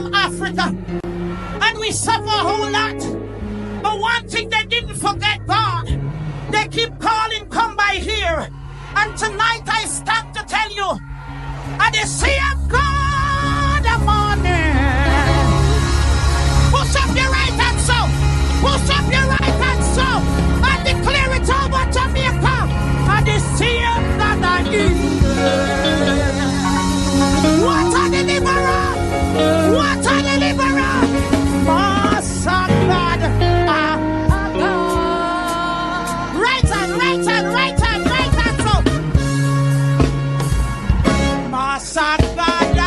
from Africa, and we suffer a whole lot. But one thing they didn't forget, God, they keep calling, come by here. And tonight I stand to tell you, at the same God of morning, push up your right hand so, push up your right hand so, and declare it over Jamaica, at the same God of evening. What a deliverer! What a deliverer! Master God! Right hand, right hand, right hand, right hand, so. Master God!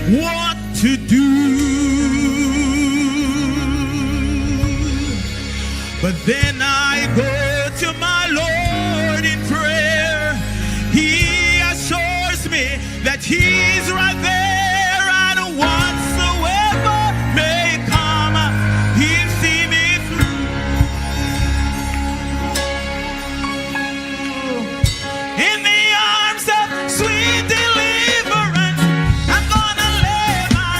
what to do. But then I go to my Lord in prayer. He assures me that He's right there, and whatsoever may come, He'll see me through. In the arms of sweet deliverance, I'm gonna lay my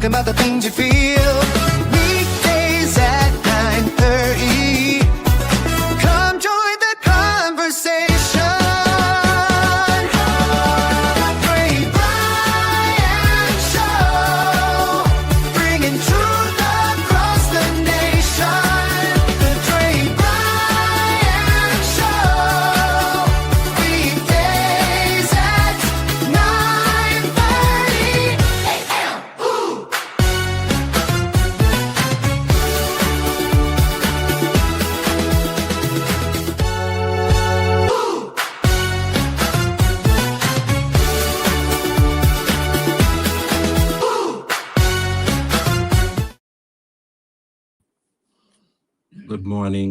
talking about the things you feel. Weekdays at 9:30. Come join the conversation. Trey Bryan Show, bringing truth across the nation. The Trey Bryan Show, weekdays at 9:30 a.m.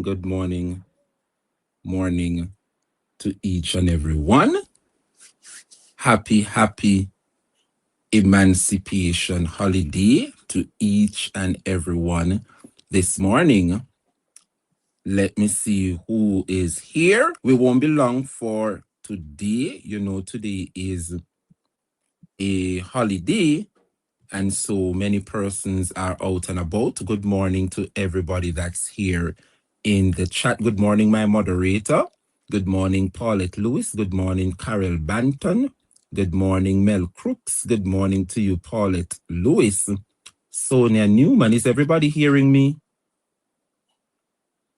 Good morning to each and every one. Happy Emancipation Holiday to each and every one this morning. Let me see who is here. We won't be long for today. You know, today is a holiday, and so many persons are out and about. Good morning to everybody that's here in the chat. Good morning, my moderator. Good morning, Paulette Lewis. Good morning, Carol Banton. Good morning, Mel Crooks. Good morning to you, Paulette Lewis. Sonia Newman, is everybody hearing me?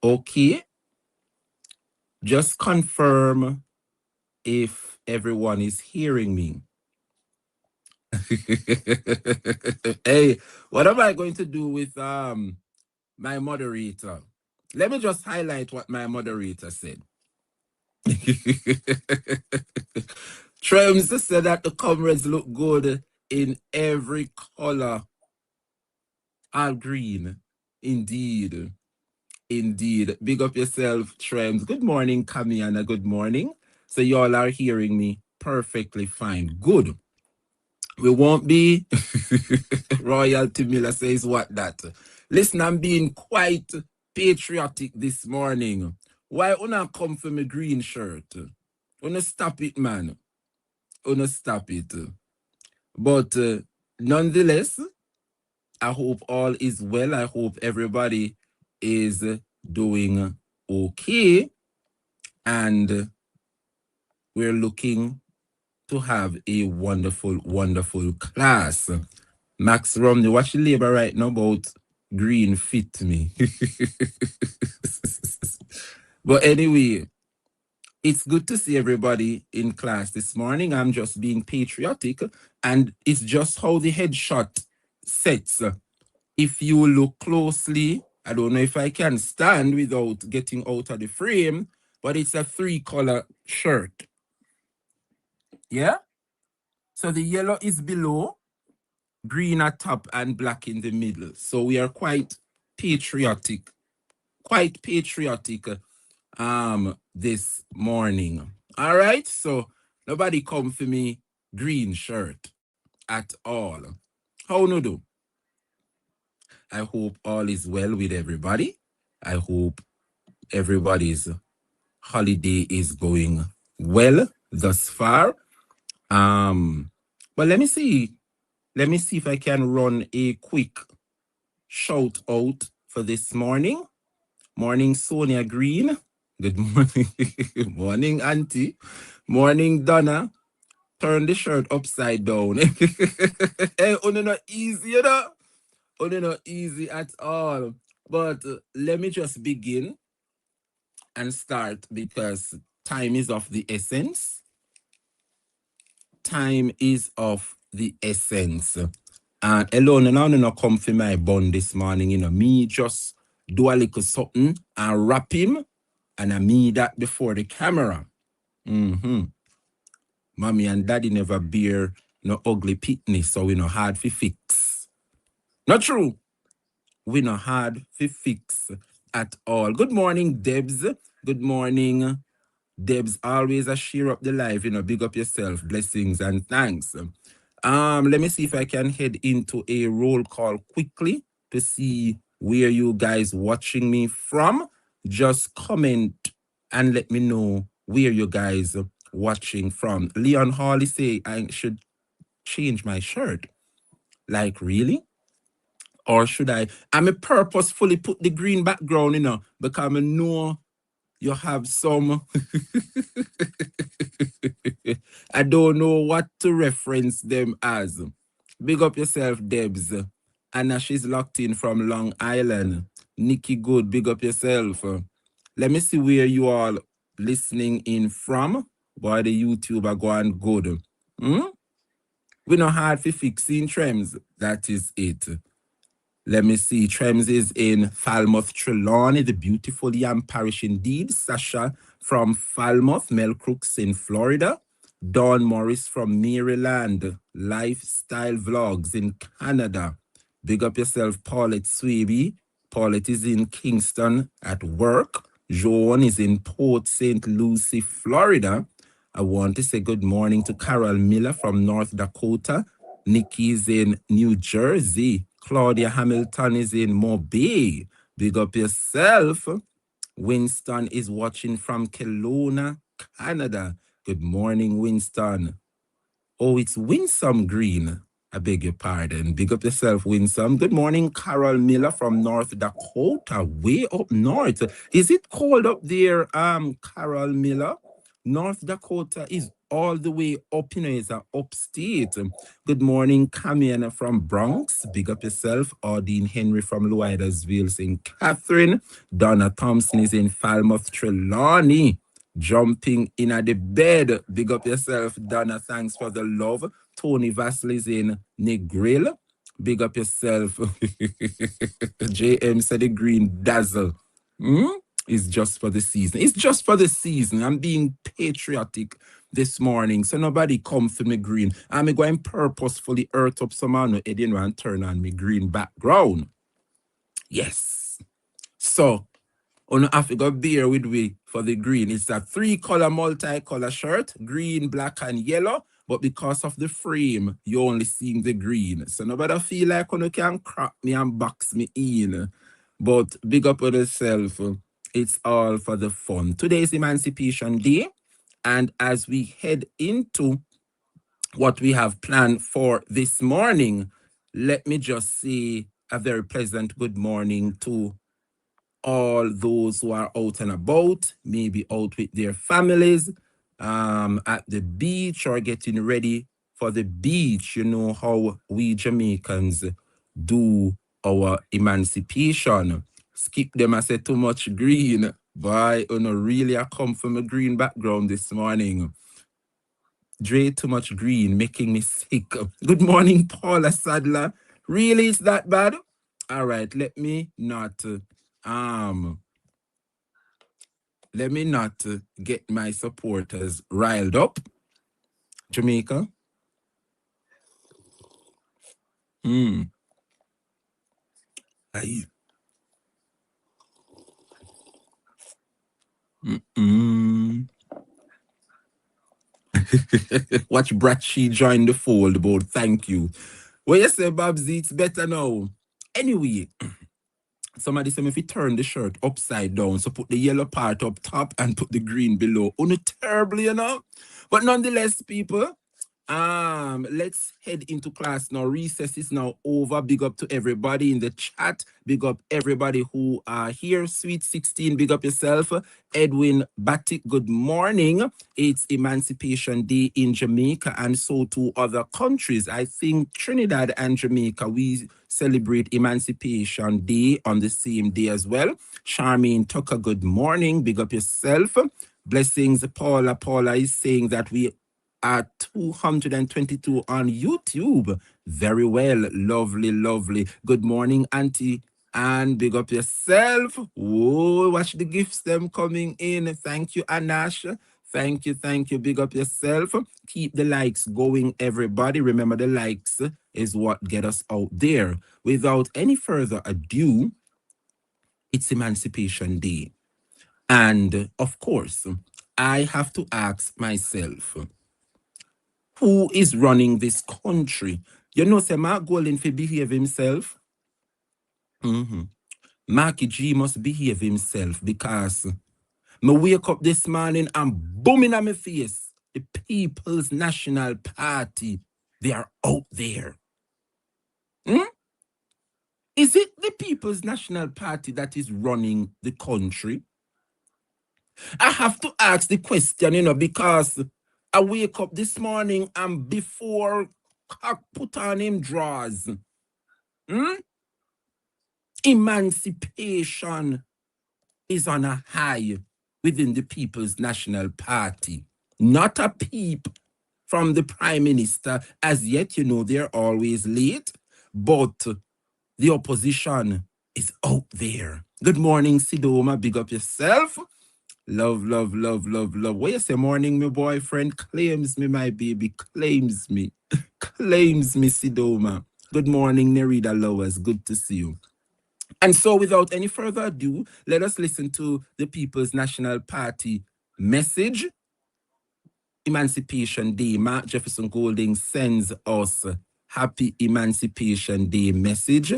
Okay. Just confirm if everyone is hearing me. Hey, what am I going to do with my moderator? Let me just highlight what my moderator said. Trems said that the comrades look good in every color. All green. Indeed. Big up yourself, Trems. Good morning, Kamiana. Good morning. So y'all are hearing me perfectly fine. Good. We won't be. Royalty Miller says what that. Listen, I'm being quite patriotic this morning. Why una come for me green shirt? Una stop it, man. Una stop it. But nonetheless, I hope all is well. I hope everybody is doing okay. And we're looking to have a wonderful class. Max Romney, watch the labor right now about green fit me. But anyway, it's good to see everybody in class this morning. I'm just being patriotic, and it's just how the headshot sets. If you look closely, I don't know if I can stand without getting out of the frame, but it's a 3-color shirt. Yeah? So the yellow is below, green at top, and black in the middle. So we are quite patriotic this morning. All right, so nobody come for me green shirt at all. How no do? I hope all is well with everybody. I hope everybody's holiday is going well thus far. But let me see if I can run a quick shout out for this morning. Morning, Sonia Green. Good morning. Morning, Auntie. Morning, Donna. Turn the shirt upside down. Hey, only not easy, you know? Only not easy at all. But let me just begin and start because time is of the essence. Time is of the essence. And alone, and I don't know come for my bun this morning, you know, me just do a little something and wrap him, and I me that before the camera. Mommy and daddy never bear no ugly pitney, so we no hard for fix. Not true. We no hard for fix at all. Good morning, Debs. Good morning, Debs. Always a share up the life, you know, big up yourself. Blessings and thanks. Let me see if I can head into a roll call quickly to see where you guys watching me from. Just comment and let me know where you guys watching from. Leon Hawley say I should change my shirt. Like, really? Or should I may purposefully put the green background, because I know you have some. I don't know what to reference them as. Big up yourself, Debs. Anna, she's locked in from Long Island. Nikki Good, big up yourself. Let me see where you all listening in from. Boy, the YouTube are going good. We not hard for fixing Trems. That is it. Let me see. Trems is in Falmouth, Trelawney, the beautiful Yam Parish indeed. Sasha from Falmouth, Mel Crooks in Florida. Dawn Morris from Maryland. Lifestyle Vlogs in Canada. Big up yourself, Paulette Swaby. Paulette is in Kingston at work. Joan is in Port St. Lucie, Florida. I want to say good morning to Carol Miller from North Dakota. Nikki is in New Jersey. Claudia Hamilton is in Mobile. Big up yourself. Winston is watching from Kelowna, Canada. Good morning, Winston. Oh, it's Winsome Green. I beg your pardon. Big up yourself, Winsome. Good morning, Carol Miller from North Dakota, way up north. Is it cold up there, Carol Miller? North Dakota is all the way up, it's upstate. Good morning, Camiana from Bronx. Big up yourself. Audine Henry from Louidersville, St. Catherine. Donna Thompson is in Falmouth, Trelawney. Jumping in at the bed. Big up yourself, Donna. Thanks for the love. Tony Vassell is in Negril. Big up yourself. JM said the green dazzle. It's just for the season. It's just for the season. I'm being patriotic this morning, so nobody come for me green. I'm going purposefully earth up some man and turn on me green background. Yes. So, on Africa beer with we for the green. It's a 3-color multicolor shirt, green, black, and yellow. But because of the frame, you only seeing the green. So nobody feel like you can crack me and box me in. But big up on yourself. It's all for the fun. Today is Emancipation Day. And as we head into what we have planned for this morning, let me just say a very pleasant good morning to all those who are out and about, maybe out with their families, at the beach or getting ready for the beach. You know how we Jamaicans do our emancipation. Skip them, I said too much green. Boy, really I come from a green background this morning. Dre, too much green, making me sick. Good morning, Paula Sadler. Really, it's that bad? All right, let me not get my supporters riled up. Jamaica. Aye. Watch Bratshy join the fold, but thank you. Well, you say, Babsy, it's better now. Anyway, somebody said if you turn the shirt upside down, so put the yellow part up top and put the green below. Terribly, But nonetheless, people, let's head into class now. Recess is now over. Big up to everybody in the chat. Big up everybody who are here. Sweet 16, big up yourself. Edwin Batik, good morning. It's Emancipation Day in Jamaica and so too other countries. I think Trinidad and Jamaica, we celebrate Emancipation Day on the same day as well. Charmaine Tucker, good morning. Big up yourself. Blessings, Paula. Paula is saying that we are 222 on YouTube. Very well. Lovely, lovely. Good morning, Auntie. And big up yourself. Whoa, watch the gifts them coming in. Thank you, Anash. Thank you, thank you. Big up yourself. Keep the likes going, everybody. Remember, the likes is what get us out there. Without any further ado, it's Emancipation Day. And of course, I have to ask myself, who is running this country? You know, say Mark Golden for behave himself. Marky G must behave himself because me wake up this morning and booming on my face. The People's National Party, they are out there. Is it the People's National Party that is running the country? I have to ask the question, because I wake up this morning and before cock put on him drawers, emancipation is on a high within the People's National Party. Not a peep from the Prime Minister. As yet, they're always late, but the opposition is out there. Good morning, Sidoma. Big up yourself. Love, love, love, love, love. What you say, morning, my boyfriend? Claims me, my baby. Claims me. Claims me, Sidoma. Good morning, Nerida Lowers. Good to see you. And so, without any further ado, let us listen to the People's National Party message. Emancipation Day. Mark Jefferson Golding sends us Happy Emancipation Day message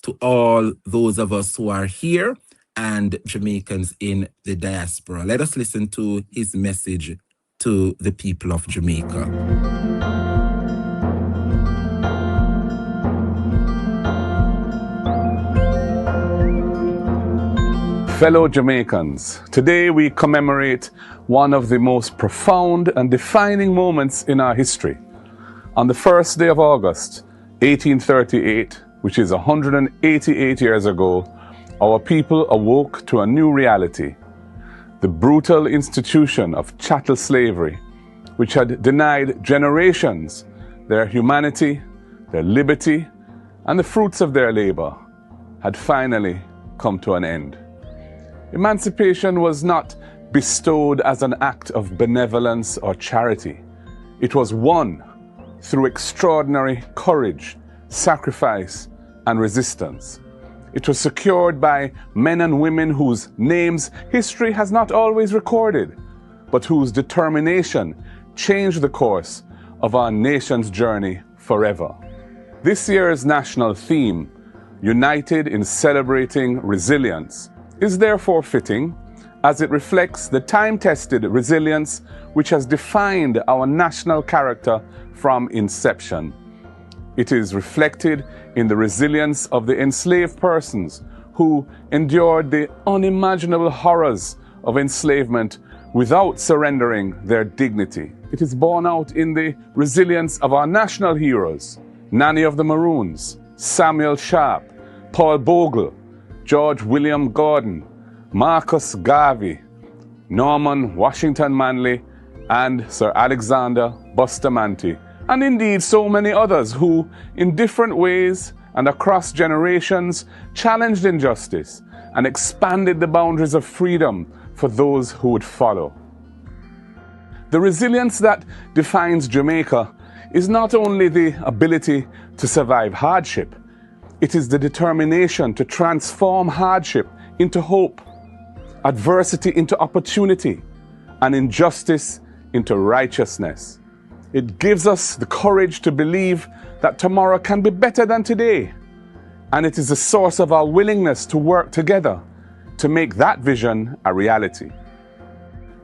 to all those of us who are here and Jamaicans in the diaspora. Let us listen to his message to the people of Jamaica. Fellow Jamaicans, today we commemorate one of the most profound and defining moments in our history. On the first day of August, 1838, which is 188 years ago, our people awoke to a new reality. The brutal institution of chattel slavery, which had denied generations their humanity, their liberty, and the fruits of their labor, had finally come to an end. Emancipation was not bestowed as an act of benevolence or charity. It was won through extraordinary courage, sacrifice, and resistance. It was secured by men and women whose names history has not always recorded, but whose determination changed the course of our nation's journey forever. This year's national theme, United in Celebrating Resilience, is therefore fitting as it reflects the time-tested resilience which has defined our national character from inception. It is reflected in the resilience of the enslaved persons who endured the unimaginable horrors of enslavement without surrendering their dignity. It is borne out in the resilience of our national heroes, Nanny of the Maroons, Samuel Sharp, Paul Bogle, George William Gordon, Marcus Garvey, Norman Washington Manley, and Sir Alexander Bustamante, and indeed so many others who, in different ways and across generations, challenged injustice and expanded the boundaries of freedom for those who would follow. The resilience that defines Jamaica is not only the ability to survive hardship, it is the determination to transform hardship into hope, adversity into opportunity, and injustice into righteousness. It gives us the courage to believe that tomorrow can be better than today, and it is the source of our willingness to work together to make that vision a reality.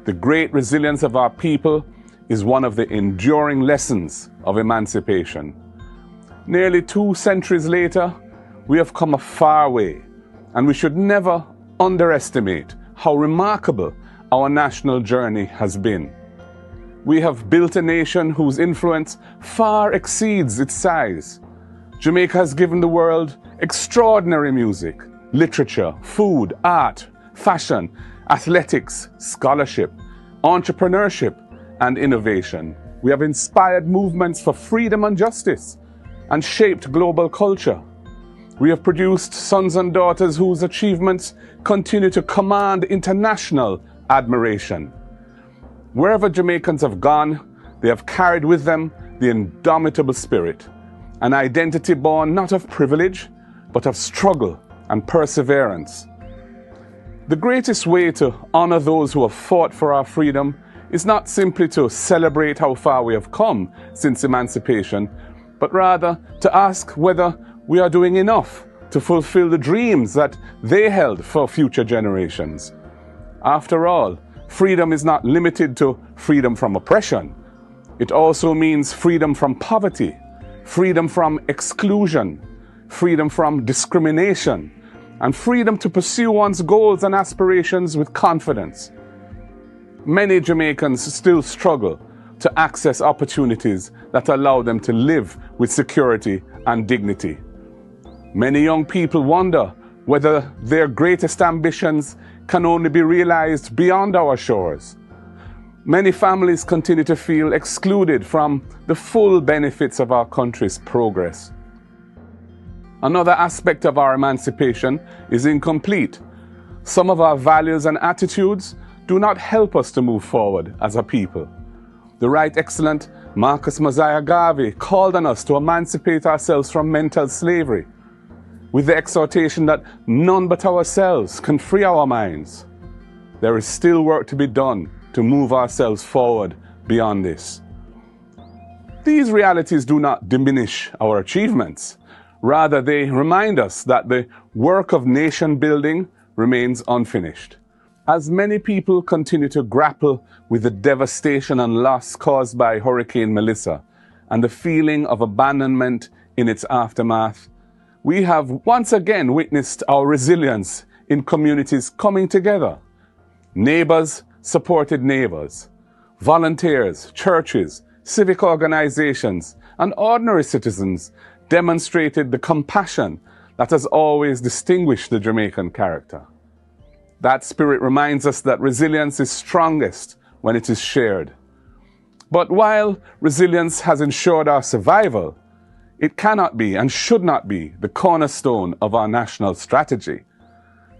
The great resilience of our people is one of the enduring lessons of emancipation. Nearly 2 centuries later, we have come a far way, and we should never underestimate how remarkable our national journey has been. We have built a nation whose influence far exceeds its size. Jamaica has given the world extraordinary music, literature, food, art, fashion, athletics, scholarship, entrepreneurship, and innovation. We have inspired movements for freedom and justice and shaped global culture. We have produced sons and daughters whose achievements continue to command international admiration. Wherever Jamaicans have gone, they have carried with them the indomitable spirit, an identity born not of privilege, but of struggle and perseverance. The greatest way to honor those who have fought for our freedom is not simply to celebrate how far we have come since emancipation, but rather to ask whether we are doing enough to fulfill the dreams that they held for future generations. After all, freedom is not limited to freedom from oppression. It also means freedom from poverty, freedom from exclusion, freedom from discrimination, and freedom to pursue one's goals and aspirations with confidence. Many Jamaicans still struggle to access opportunities that allow them to live with security and dignity. Many young people wonder whether their greatest ambitions can only be realized beyond our shores. Many families continue to feel excluded from the full benefits of our country's progress. Another aspect of our emancipation is incomplete. Some of our values and attitudes do not help us to move forward as a people. The Right Excellent Marcus Mosiah Garvey called on us to emancipate ourselves from mental slavery, with the exhortation that none but ourselves can free our minds. There is still work to be done to move ourselves forward beyond this. These realities do not diminish our achievements. Rather, they remind us that the work of nation building remains unfinished. As many people continue to grapple with the devastation and loss caused by Hurricane Melissa and the feeling of abandonment in its aftermath, we have once again witnessed our resilience in communities coming together. Neighbors supported neighbors. Volunteers, churches, civic organizations, and ordinary citizens demonstrated the compassion that has always distinguished the Jamaican character. That spirit reminds us that resilience is strongest when it is shared. But while resilience has ensured our survival, it cannot be and should not be the cornerstone of our national strategy.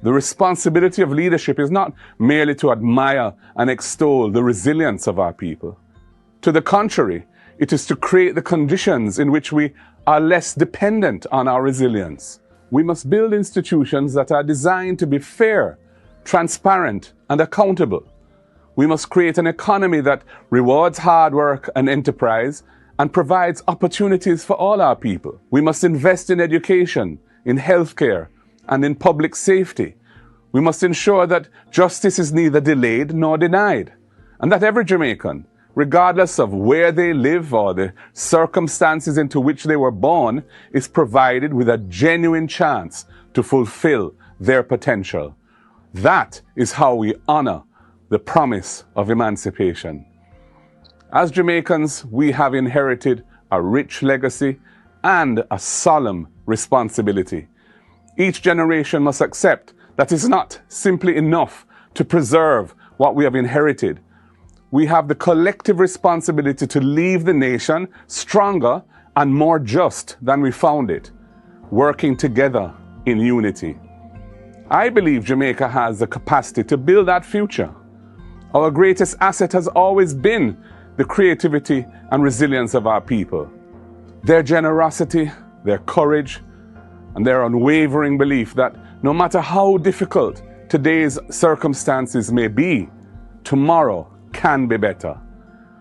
The responsibility of leadership is not merely to admire and extol the resilience of our people. To the contrary, it is to create the conditions in which we are less dependent on our resilience. We must build institutions that are designed to be fair, transparent, and accountable. We must create an economy that rewards hard work and enterprise and provides opportunities for all our people. We must invest in education, in healthcare, and in public safety. We must ensure that justice is neither delayed nor denied, and that every Jamaican, regardless of where they live or the circumstances into which they were born, is provided with a genuine chance to fulfill their potential. That is how we honor the promise of emancipation. As Jamaicans, we have inherited a rich legacy and a solemn responsibility. Each generation must accept that it's not simply enough to preserve what we have inherited. We have the collective responsibility to leave the nation stronger and more just than we found it, working together in unity. I believe Jamaica has the capacity to build that future. Our greatest asset has always been the creativity and resilience of our people. Their generosity, their courage, and their unwavering belief that no matter how difficult today's circumstances may be, tomorrow can be better.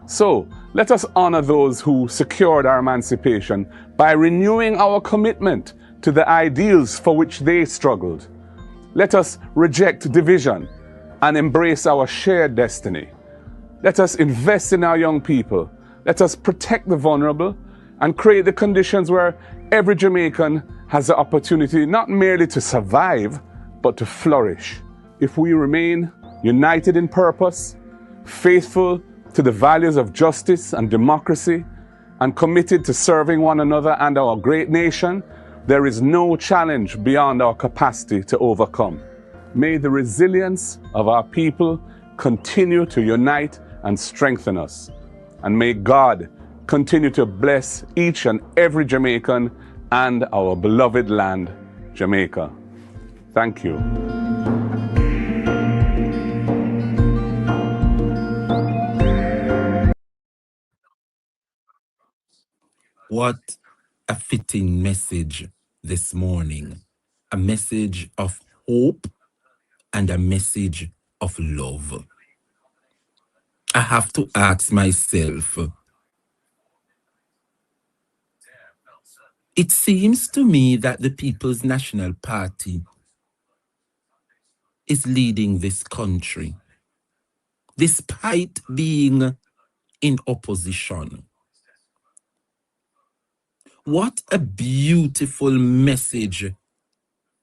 So let us honor those who secured our emancipation by renewing our commitment to the ideals for which they struggled. Let us reject division and embrace our shared destiny. Let us invest in our young people. Let us protect the vulnerable and create the conditions where every Jamaican has the opportunity not merely to survive, but to flourish. If we remain united in purpose, faithful to the values of justice and democracy, and committed to serving one another and our great nation, there is no challenge beyond our capacity to overcome. May the resilience of our people continue to unite and strengthen us. And may God continue to bless each and every Jamaican and our beloved land, Jamaica. Thank you. What a fitting message this morning. A message of hope and a message of love. I have to ask myself, it seems to me that the People's National Party is leading this country, despite being in opposition. What a beautiful message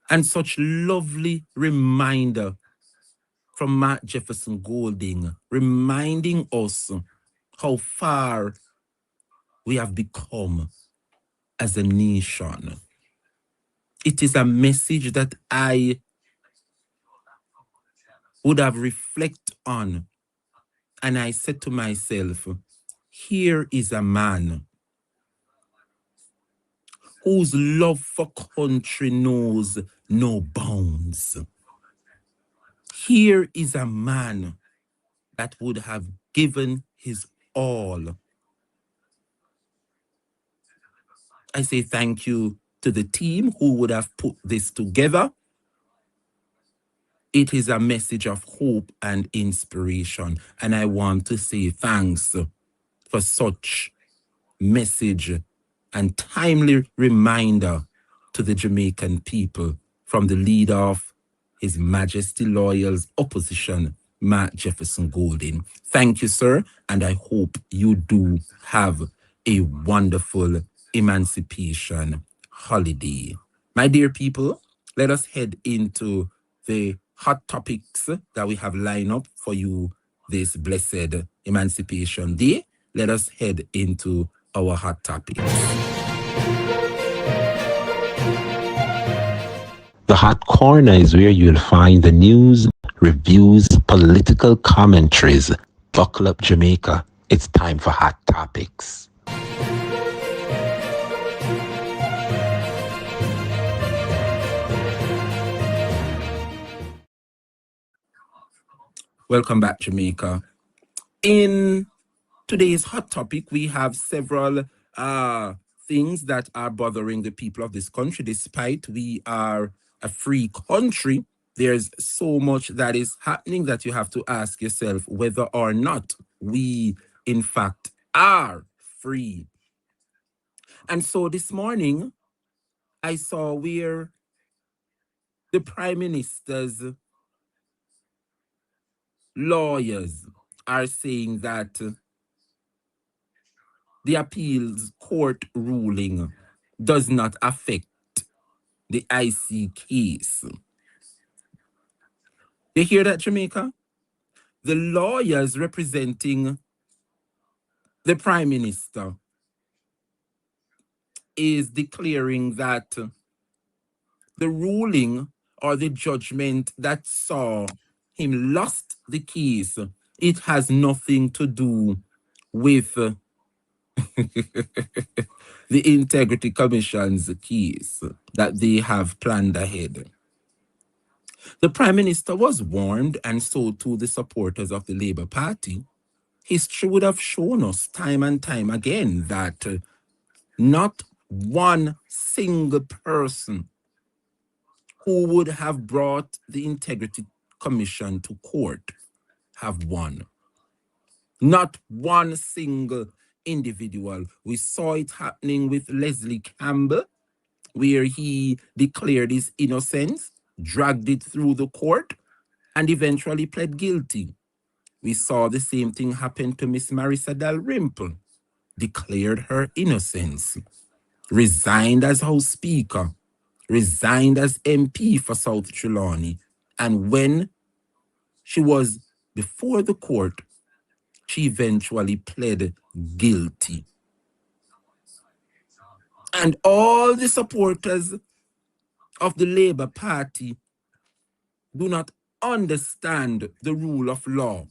and such lovely reminder from Matt Jefferson Golding, reminding us how far we have become as a nation. It is a message that I would have reflected on, and I said to myself, here is a man whose love for country knows no bounds. Here is a man that would have given his all. I say thank you to the team who would have put this together. It is a message of hope and inspiration, and I want to say thanks for such message and timely reminder to the Jamaican people from the leader of His Majesty Loyal's opposition, Matt Jefferson Golding. Thank you, sir, and I hope you do have a wonderful emancipation holiday. My dear people, let us head into the hot topics that we have lined up for you this blessed Emancipation Day. Let us head into our hot topics. The Hot Corner is where you'll find the news, reviews, political commentaries. Buckle up, Jamaica. It's time for Hot Topics. Welcome back, Jamaica. In today's hot topic, we have several things that are bothering the people of this country. Despite we are a free country, there's so much that is happening that you have to ask yourself whether or not we, in fact, are free. And so this morning, I saw where the Prime Minister's lawyers are saying that the appeals court ruling does not affect the IC case. You hear that, Jamaica? The lawyers representing the Prime Minister is declaring that the ruling or the judgment that saw him lost the case, it has nothing to do with the Integrity Commission's case that they have planned ahead. The Prime Minister was warned, and so too the supporters of the Labour Party. History would have shown us time and time again that not one single person who would have brought the Integrity Commission to court have won. Not one single individual. We saw it happening with Leslie Campbell, where he declared his innocence, dragged it through the court, and eventually pled guilty. We saw the same thing happen to Miss Marissa Dalrymple, declared her innocence, resigned as House Speaker, resigned as MP for South Trelawney, and when she was before the court, she eventually pled guilty. And all the supporters of the Labour Party do not understand the rule of law.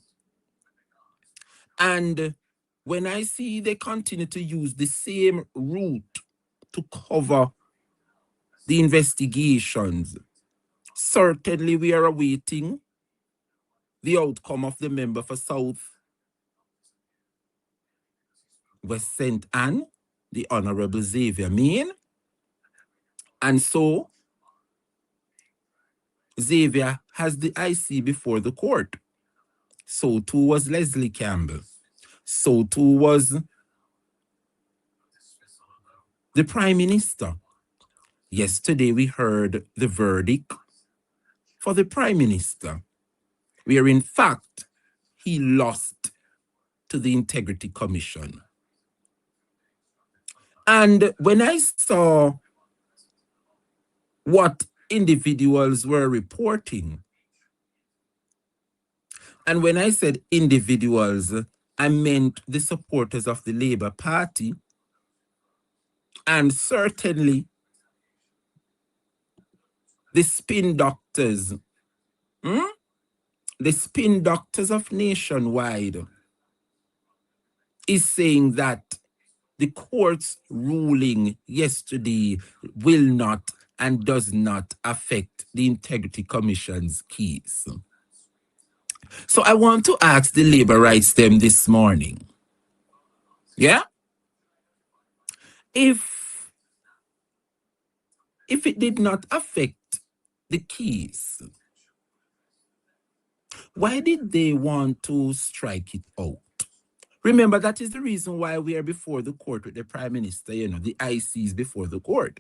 And when I see they continue to use the same route to cover the investigations, certainly we are awaiting the outcome of the member for South West St. Anne, the Honorable Xavier Main. And so Xavier has the IC before the court. So too was Leslie Campbell. So too was the Prime Minister. Yesterday we heard the verdict for the Prime Minister, where in fact he lost to the Integrity Commission. And when I saw what individuals were reporting, and when I said individuals, I meant the supporters of the Labour Party, and certainly the spin doctors, the spin doctors of Nationwide, is saying that the court's ruling yesterday will not and does not affect the Integrity Commission's case. So I want to ask the labor rights them this morning. Yeah? If it did not affect the case, why did they want to strike it out? Remember, that is the reason why we are before the court with the Prime Minister, the IC is before the court.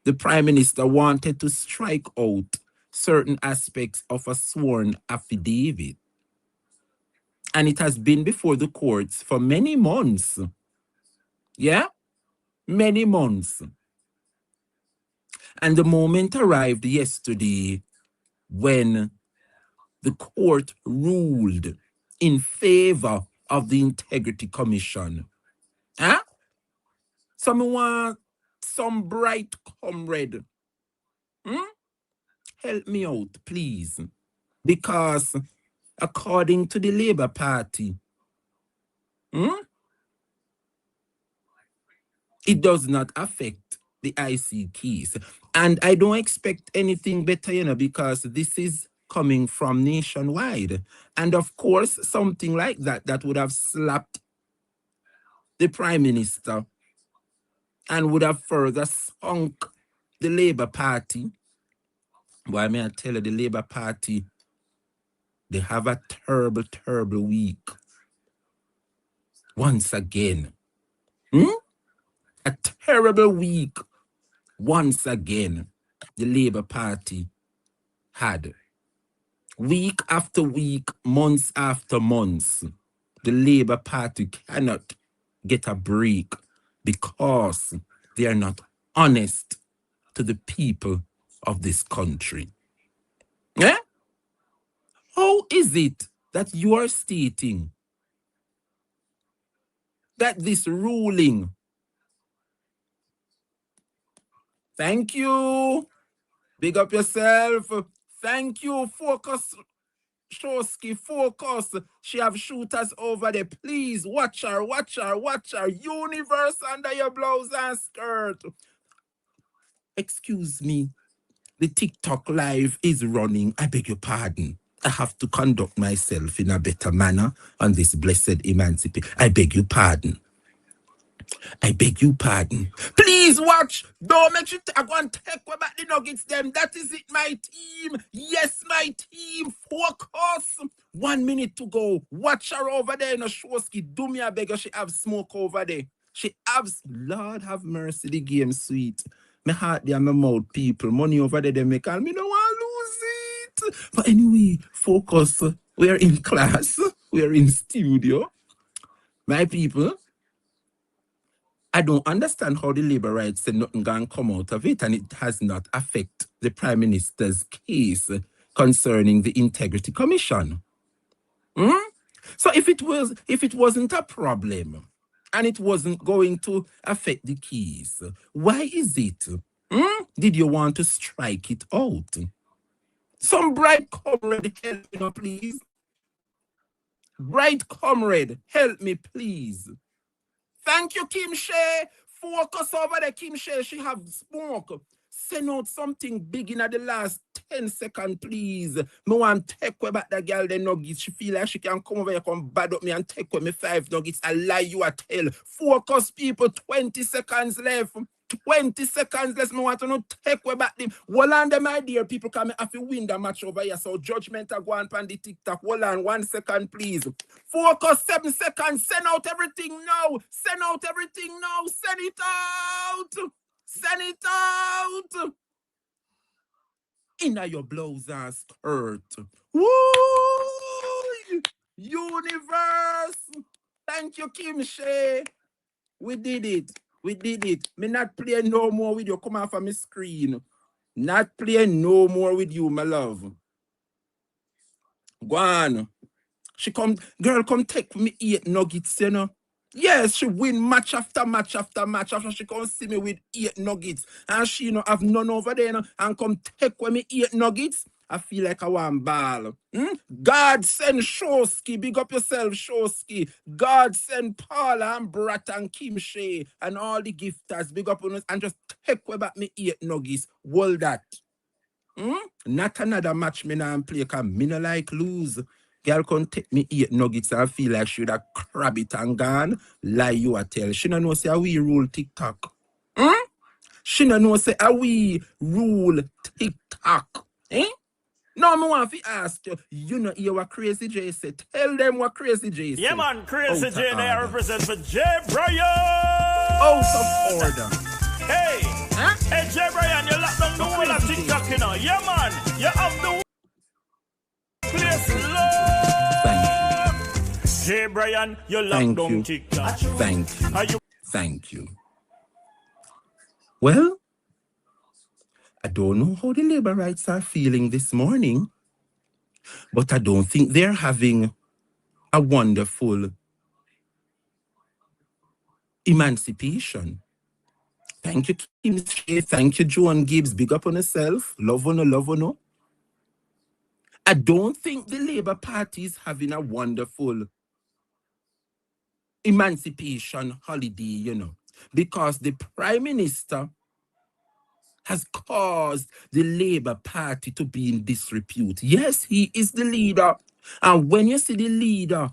The Prime Minister wanted to strike out certain aspects of a sworn affidavit. And it has been before the courts for many months. Yeah? Many months. And the moment arrived yesterday when the court ruled in favor of the Integrity Commission. Huh? Someone, some bright comrade, help me out, please. Because according to the Labour Party, it does not affect the IC case. And I don't expect anything better, because this is coming from Nationwide. And of course, something like that would have slapped the Prime Minister and would have further sunk the Labour Party. Why may I tell you, the Labour Party, they have a terrible, terrible week. Once again. A terrible week. Once again, the Labour Party had. Week after week, months after months, the Labour Party cannot get a break because they are not honest to the people of this country. Eh? How is it that you are stating that this ruling, thank you, big up yourself, thank you, focus, Shosky, focus, she have shooters over there, please, watch her, universe under your blouse and skirt. Excuse me, the TikTok live is running, I beg your pardon. I have to conduct myself in a better manner on this blessed emancipation. I beg your pardon. I beg you pardon. Please watch. Don't make sure I go and take back the nuggets them. That is it, my team. Yes, my team. Focus. 1 minute to go. Watch her over there in a Showski. Do me a beggar. She have smoke over there. She have, Lord have mercy, the game sweet. My heart there, my mouth, people. Money over there, they make all. Me no want lose it. But anyway, focus. We are in class. We are in studio. My people, I don't understand how the Labour rights said nothing can come out of it, and it has not affect the Prime Minister's case concerning the Integrity Commission. So if it wasn't a problem and it wasn't going to affect the case, why is it? Did you want to strike it out? Some bright comrade, help me now, please. Bright comrade, help me, please. Thank you, Kim Shea. Focus over there, Kim Shea. She have smoke. Send out something big in the last 10 seconds, please. Me want to take away back the girl the nuggets. She feel like she can come over here, come bad up me and take away me 5 nuggets. I lie you a tell. Focus, people. 20 seconds left. 20 seconds left. Me want to not take away back them. Hold on them, my dear people, come have to win the match over here. So judgment are going on the TikTok. Hold on 1 second, please. Focus, 7 seconds. Send out everything now. Send out everything now. Send it out. Send it out. Inna your blouse and skirt. Woo! Universe. Thank you, Kim Shea. We did it. We did it. Me not play no more with you. Come off of my screen. Not play no more with you, my love. Go on. Girl, come take me 8 nuggets, you know. Yes, she win match after match after match. After she come see me with 8 nuggets. And she, have none over there, and come take with me 8 nuggets. I feel like I want ball. God send Shosky. Big up yourself, Shosky. God send Paula and Brat and Kim Shea and all the gifters. Big up on us and just take away back me 8 nuggets. Hold that. Not another match me now play because me no like lose. Girl can take me 8 nuggets and I feel like she would have crab it and gone. Lie you a tell. She no know say how we rule TikTok. She no know say how we rule TikTok. No, me want to ask you. You know hear what Crazy J said. Tell them what Crazy J said. Yeah, man, Crazy J there represent for J. Brian. Out of order. Hey, hey, J. Brian, you lock down the whole of TikTok, you know. Yeah, man, you have the place low. J. Brian, you lock down TikTok. Thank you. Well, I don't know how the labor rights are feeling this morning, but I don't think they're having a wonderful emancipation. Thank you, Kim Shea. Thank you, Joan Gibbs. Big up on yourself. Love on you. I don't think the Labour Party is having a wonderful emancipation holiday, because the Prime Minister has caused the Labour Party to be in disrepute. Yes, he is the leader. And when you see the leader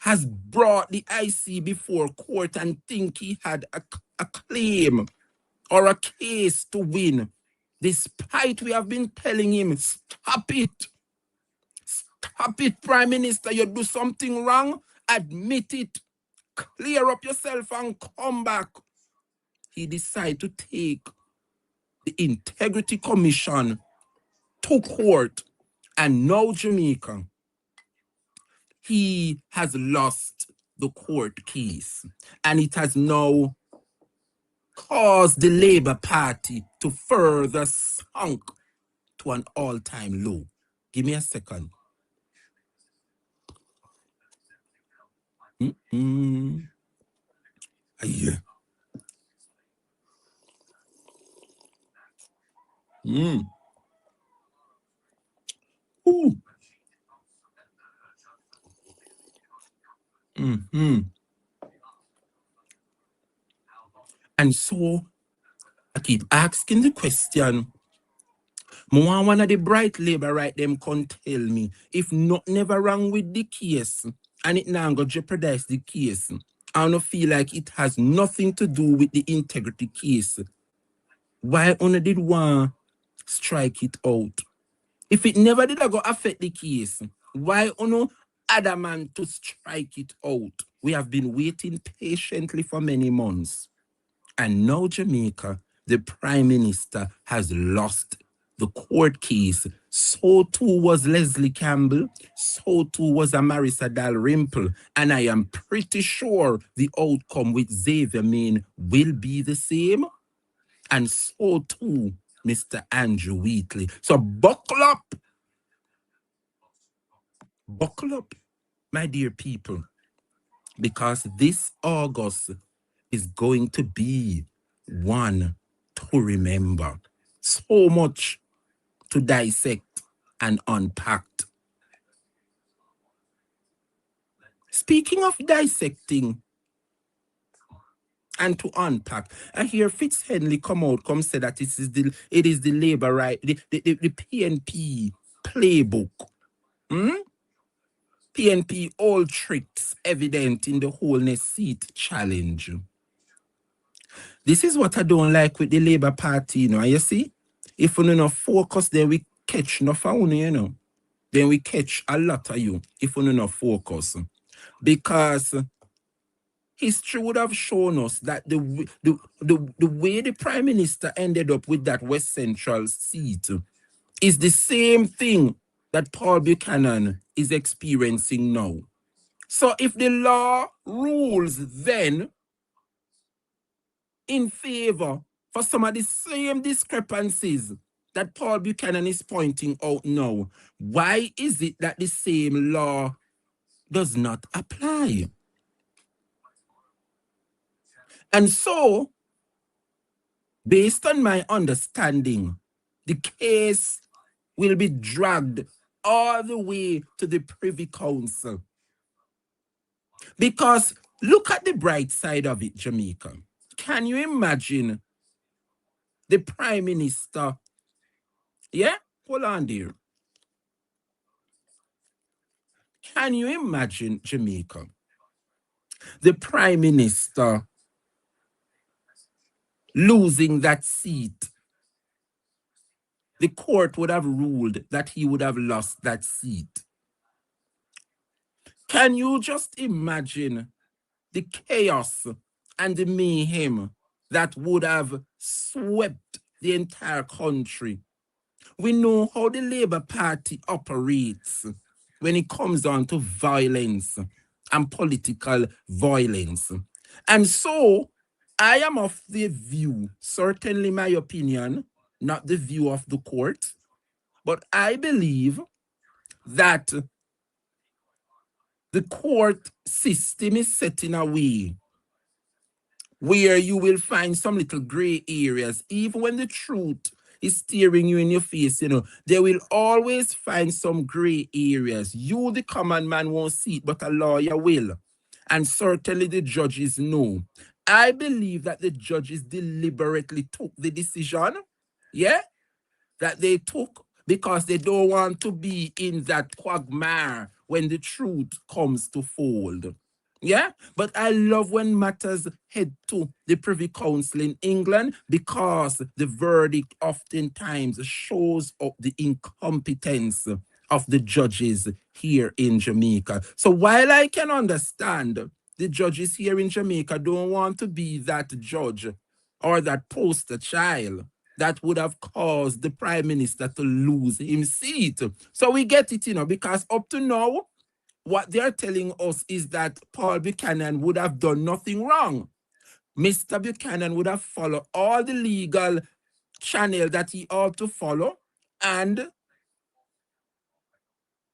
has brought the IC before court and think he had a claim or a case to win, despite we have been telling him, stop it. Stop it, Prime Minister. You do something wrong, admit it. Clear up yourself and come back. He decided to take the Integrity Commission to court, and now Jamaica, he has lost the court case, and it has now caused the Labour Party to further sunk to an all-time low. Give me a second. Yeah. Ooh. And so I keep asking the question. One of the bright labor right them can tell me if not never wrong with the case and it now go jeopardize the case. I don't feel like it has nothing to do with the integrity case. Why only did one strike it out? If it never did go affect the case, why only adamant to strike it out? We have been waiting patiently for many months. And now Jamaica, the Prime Minister has lost the court case. So too was Leslie Campbell. So too was Amarisa Dalrymple. And I am pretty sure the outcome with Xavier Main will be the same. And so too, Mr. Andrew Wheatley. So buckle up. Buckle up, my dear people. Because this August is going to be one to remember. So much to dissect and unpack. Speaking of dissecting and to unpack, I hear Fitz Henley come say that it is the labor right, the PNP playbook. PNP all tricks evident in the wholeness seat challenge. This is what I don't like with the Labour Party, you see? If we don't focus, then we catch enough of you, Then we catch a lot of you if we don't focus. Because history would have shown us that the way the Prime Minister ended up with that West Central seat is the same thing that Paul Buchanan is experiencing now. So if the law rules then, in favor for some of the same discrepancies that Paul Buchanan is pointing out now. Why is it that the same law does not apply? And so, based on my understanding, the case will be dragged all the way to the Privy Council. Because look at the bright side of it, Jamaica. Can you imagine the Prime Minister? Yeah? Hold on there. Can you imagine, Jamaica, the Prime Minister losing that seat? The court would have ruled that he would have lost that seat. Can you just imagine the chaos and the mayhem that would have swept the entire country? We know how the Labour Party operates when it comes down to violence and political violence. And so I am of the view, certainly my opinion, not the view of the court, but I believe that the court system is set in a way where you will find some little gray areas. Even when the truth is staring you in your face, they will always find some gray areas. You, the common man, won't see it, but a lawyer will. And certainly the judges know. I believe that the judges deliberately took the decision, that they took because they don't want to be in that quagmire when the truth comes to fold. But I love when matters head to the Privy Council in England because the verdict oftentimes shows up the incompetence of the judges here in Jamaica. So while I can understand the judges here in Jamaica don't want to be that judge or that poster child that would have caused the Prime Minister to lose his seat. So we get it, because up to now, what they're telling us is that Paul Buchanan would have done nothing wrong. Mr. Buchanan would have followed all the legal channel that he ought to follow, and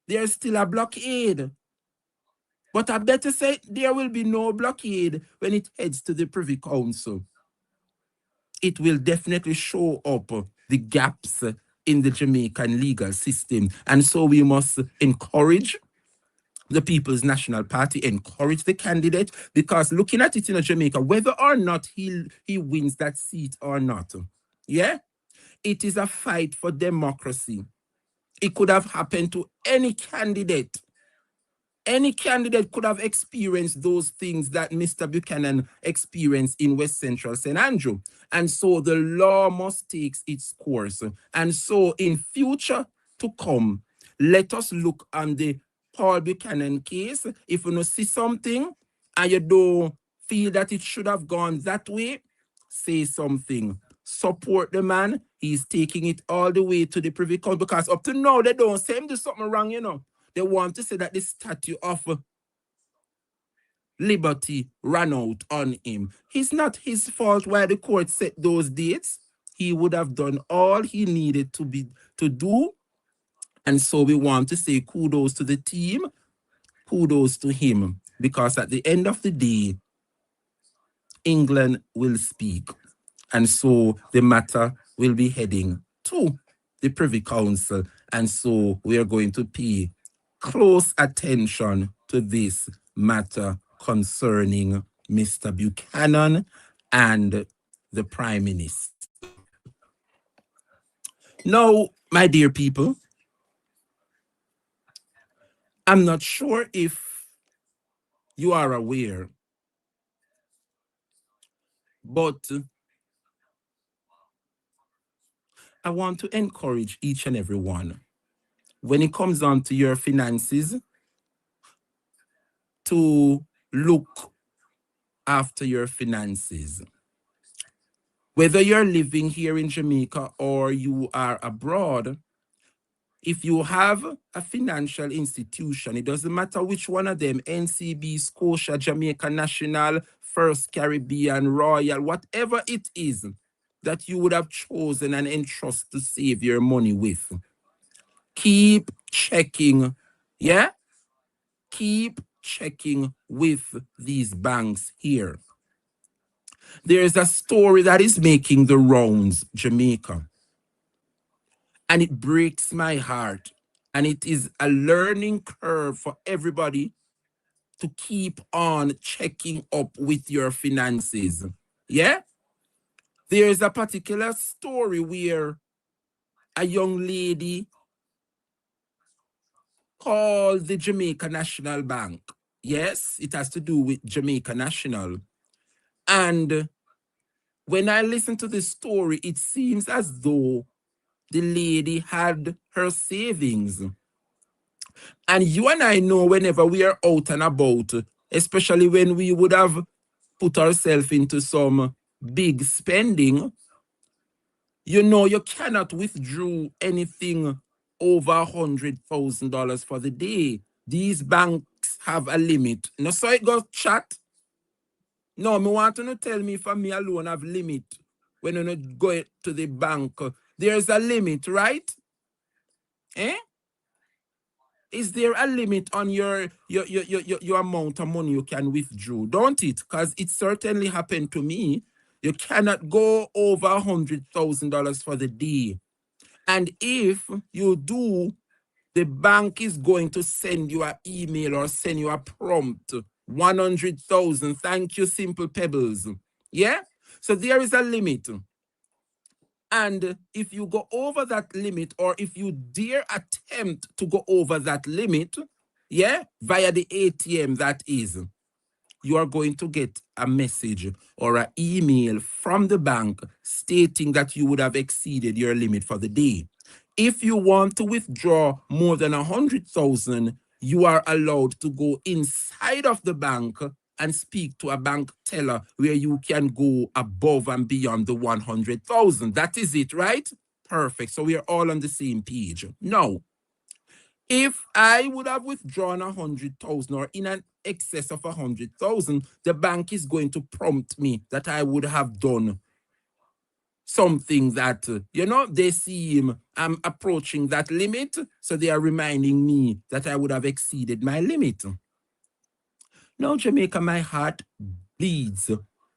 there's still a blockade. But I better say there will be no blockade when it heads to the Privy Council. It will definitely show up the gaps in the Jamaican legal system. And so we must encourage the People's National Party, encourage the candidate, because looking at it in Jamaica, whether or not he wins that seat or not, it is a fight for democracy. It could have happened to any candidate. Any candidate could have experienced those things that Mr. Buchanan experienced in West Central St. Andrew. And so the law must take its course. And so in future to come, let us look on the Paul Buchanan case. If you see something and you don't feel that it should have gone that way, say something. Support the man. He's taking it all the way to the Privy Council, because up to now they don't say him do something wrong, They want to say that the statue of liberty ran out on him. It's not his fault why the court set those dates. He would have done all he needed to do. And so we want to say kudos to the team, kudos to him, because at the end of the day, England will speak. And so the matter will be heading to the Privy Council. And so we are going to pay close attention to this matter concerning Mr. Buchanan and the Prime Minister. Now, my dear people, I'm not sure if you are aware, but I want to encourage each and every one, when it comes down to your finances, to look after your finances. Whether you're living here in Jamaica or you are abroad, if you have a financial institution, it doesn't matter which one of them, NCB, Scotia, Jamaica National, First Caribbean, Royal, whatever it is that you would have chosen and entrust to save your money with, keep checking, yeah? Keep checking with these banks here. There's a story that is making the rounds, Jamaica, and it breaks my heart. And it is a learning curve for everybody to keep on checking up with your finances. Yeah? There's a particular story where a young lady called the Jamaica National Bank. Yes, it has to do with Jamaica National. And when I listen to the story, it seems as though the lady had her savings. And you and I know whenever we are out and about, especially when we would have put ourselves into some big spending, you know you cannot withdraw anything over $100,000 for the day. These banks have a limit. No, so it goes chat. No, me want to tell me for me alone have limit when you go to the bank. There's a limit, right? Eh? Is there a limit on your amount of money you can withdraw? Don't it? Because it certainly happened to me. You cannot go over $100,000 for the day. And if you do, the bank is going to send you an email or send you a prompt. 100,000. Thank you, Simple Pebbles. Yeah? So there is a limit. And if you go over that limit, or if you dare attempt to go over that limit, yeah, via the ATM, that is, you are going to get a message or an email from the bank stating that you would have exceeded your limit for the day. If you want to withdraw more than 100,000, you are allowed to go inside of the bank and speak to a bank teller where you can go above and beyond the 100,000. That is it, right? Perfect. So we are all on the same page. Now, if I would have withdrawn 100,000 or in an excess of 100,000, the bank is going to prompt me that I would have done something that, they seem I'm approaching that limit. So they are reminding me that I would have exceeded my limit. Now, Jamaica, my heart bleeds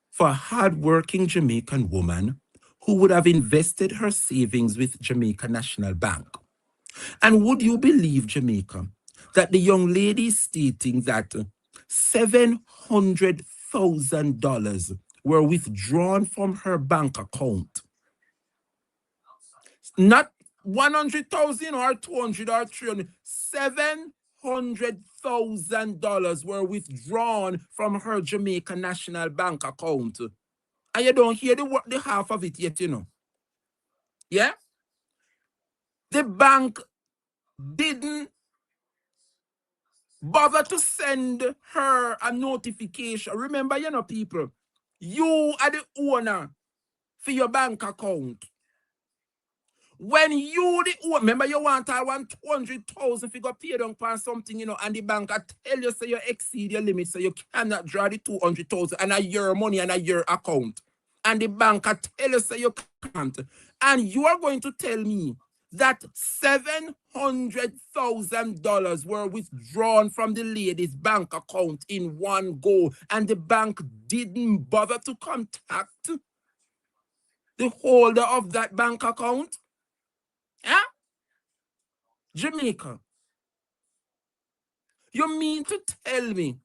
for a hardworking Jamaican woman who would have invested her savings with Jamaica National Bank. And would you believe, Jamaica, that the young lady is stating that $700,000 were withdrawn from her bank account? Not 100,000 or 200 or 300. $700,000 were withdrawn from her Jamaica National Bank account. And you don't hear the half of it yet, Yeah? The bank didn't bother to send her a notification. Remember, people, you are the owner for your bank account. When you remember you want 200,000 if you got paid on for something, and the bank tell you so you exceed your limit, so you cannot draw the 200,000 and a year money and a year account. And the bank tell you so you can't. And you are going to tell me that $700,000 were withdrawn from the lady's bank account in one go, and the bank didn't bother to contact the holder of that bank account? Huh? Jamaica. You mean to tell me,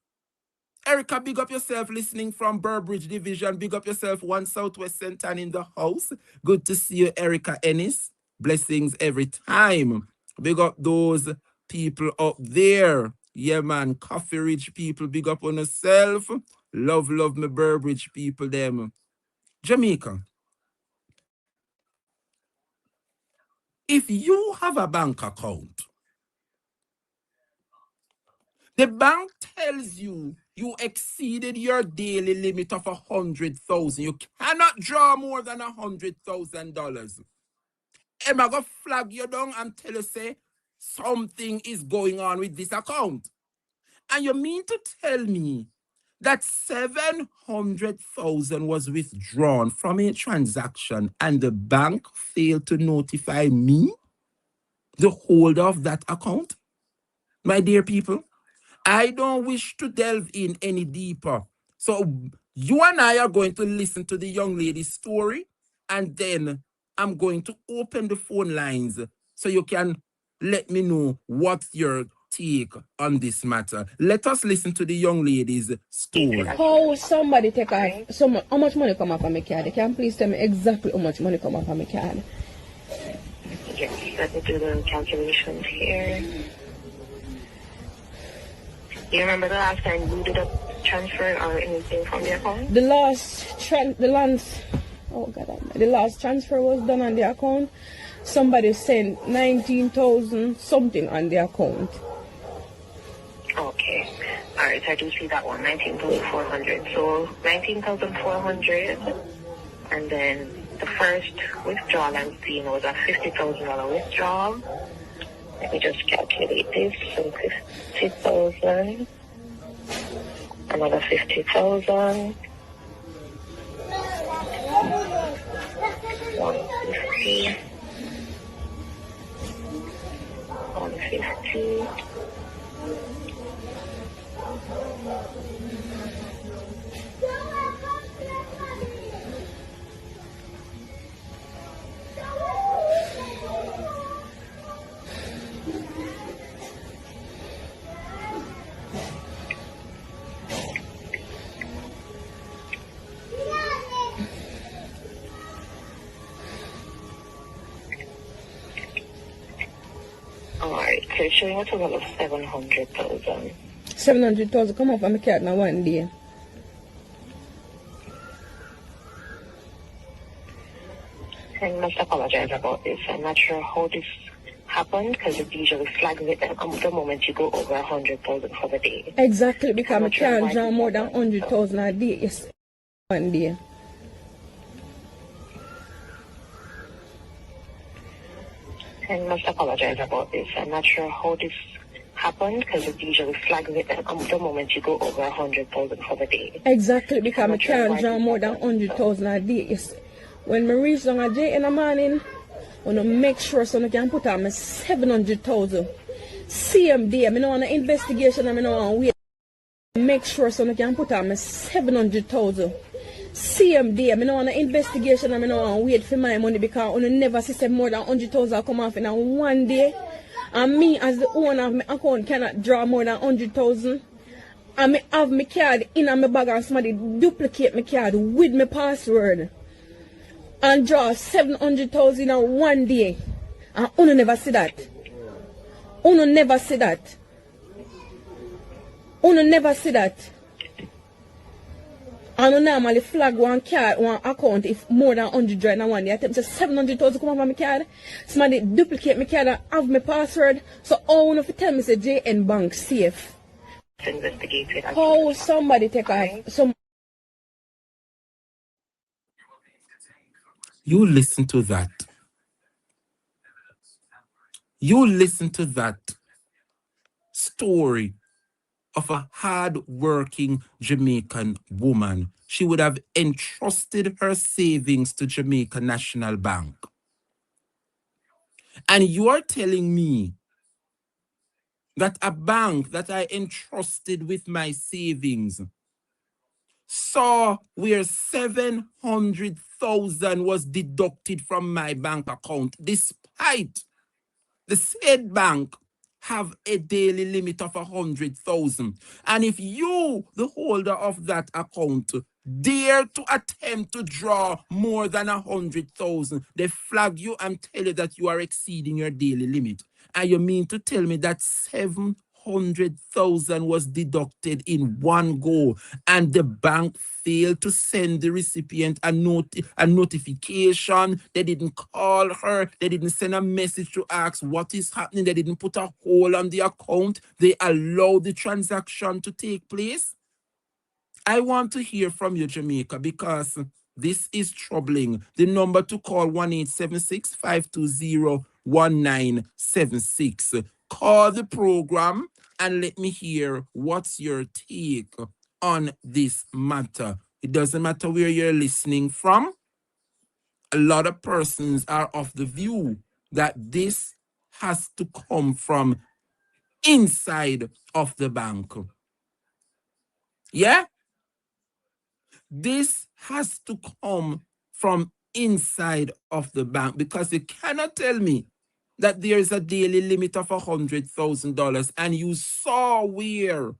Erica, big up yourself listening from Burbridge Division. Big up yourself, One Southwest Center in the house. Good to see you, Erica Ennis. Blessings every time. Big up those people up there. Yeah, man. Coffee Ridge people, big up on yourself. Love me Burbridge people, them. Jamaica. If you have a bank account, the bank tells you exceeded your daily limit of 100,000. You cannot draw more than $100,000. Am I gonna flag you down and tell you, say, something is going on with this account. And you mean to tell me that 700,000 was withdrawn from a transaction and the bank failed to notify me, the holder of that account? My dear people, I don't wish to delve in any deeper. So you and I are going to listen to the young lady's story, and then I'm going to open the phone lines so you can let me know what's your take on this matter. Let us listen to the young lady's story. How somebody take off so much, how much money come off of my card? Can you please tell me exactly how much money come off of my card? Yes, let me do the calculations here. You remember the last time you did a transfer or anything from the account? The last transfer was done on the account. Somebody sent 19,000 something on the account. Okay. Alright, I do see that one, 19,400. So 19,400, and then the first withdrawal I'm seeing was a $50,000 withdrawal. Let me just calculate this. So 50,000, another 50,000, 150, 150. Alright, so it's showing a total of 700,000. 700,000 come off of my card now one day. I must apologize about this. I'm not sure how this happened because it usually flags it the moment you go over 100,000 for the day. Exactly, because I can't draw more than 100,000 a day. Yes, one day. I must apologize about this. I'm not sure how this happened because it usually flags it the moment you go over 100,000 for the day. Exactly, because I can't draw more than 100,000 a day. Yes. When I reach down a day in the morning, I want to make sure so I can put on my 700,000. Same day, I don't want an investigation, I don't want to wait. Make sure so I can put on my 700,000. Same day, I don't want an investigation, I don't want to wait for my money because I never see more than 100,000 come off in one day. And me, as the owner of my account, cannot draw more than 100,000. And I have my card in my bag and somebody duplicate my card with my password and draw 700,000 in one day. And I never see that. I never see that. I never see that. And I normally flag one card, one account if more than 100 draw in one day. I tell just 700,000 come off of my card. Somebody duplicate my card and have my password. So all one of you tell me say JN Bank safe. Investigated. How somebody take off some. You listen to that. You listen to that story of a hard-working Jamaican woman. She would have entrusted her savings to Jamaica National Bank. And you are telling me that a bank that I entrusted with my savings saw where 700,000 was deducted from my bank account, despite the said bank have a daily limit of 100,000. And if you, the holder of that account, dare to attempt to draw more than 100,000, they flag you and tell you that you are exceeding your daily limit. And you mean to tell me that 700,000 was deducted in one go and the bank failed to send the recipient a notification? They didn't call her. They didn't send a message to ask what is happening. They didn't put a hold on the account. They allowed the transaction to take place. I want to hear from you, Jamaica, because this is troubling. The number to call 1-876-520 1976. Call the program and let me hear what's your take on this matter. It doesn't matter where you're listening from. A lot of persons are of the view that this has to come from inside of the bank. Yeah? This has to come from inside of the bank, because you cannot tell me that there is a daily limit of $100,000 and you saw where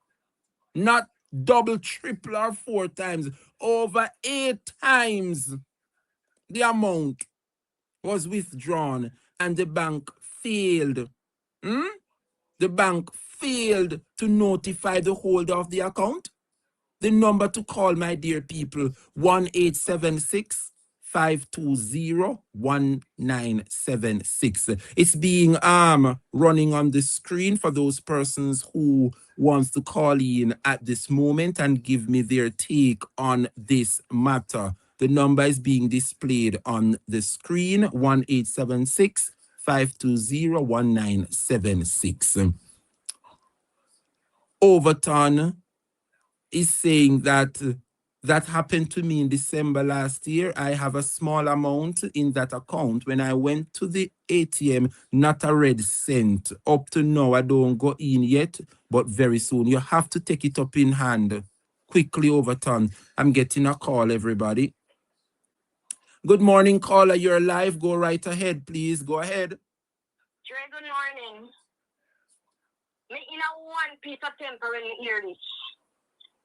not double, triple, or 4 times, over 8 times the amount was withdrawn and the bank failed. The bank failed to notify the holder of the account. The number to call, my dear people, 1-876-520-1976. It's being running on the screen for those persons who wants to call in at this moment and give me their take on this matter. The number is being displayed on the screen, 1-876-520-1976. Overton is saying that that happened to me in December last year. I have a small amount in that account. When I went to the ATM, not a red cent. Up to now, I don't go in yet, but very soon. You have to take it up in hand. Quickly, Overton. I'm getting a call, everybody. Good morning, caller. You're live. Go right ahead, please. Go ahead. Dre, good morning. Me in a one piece of temper when you hear this.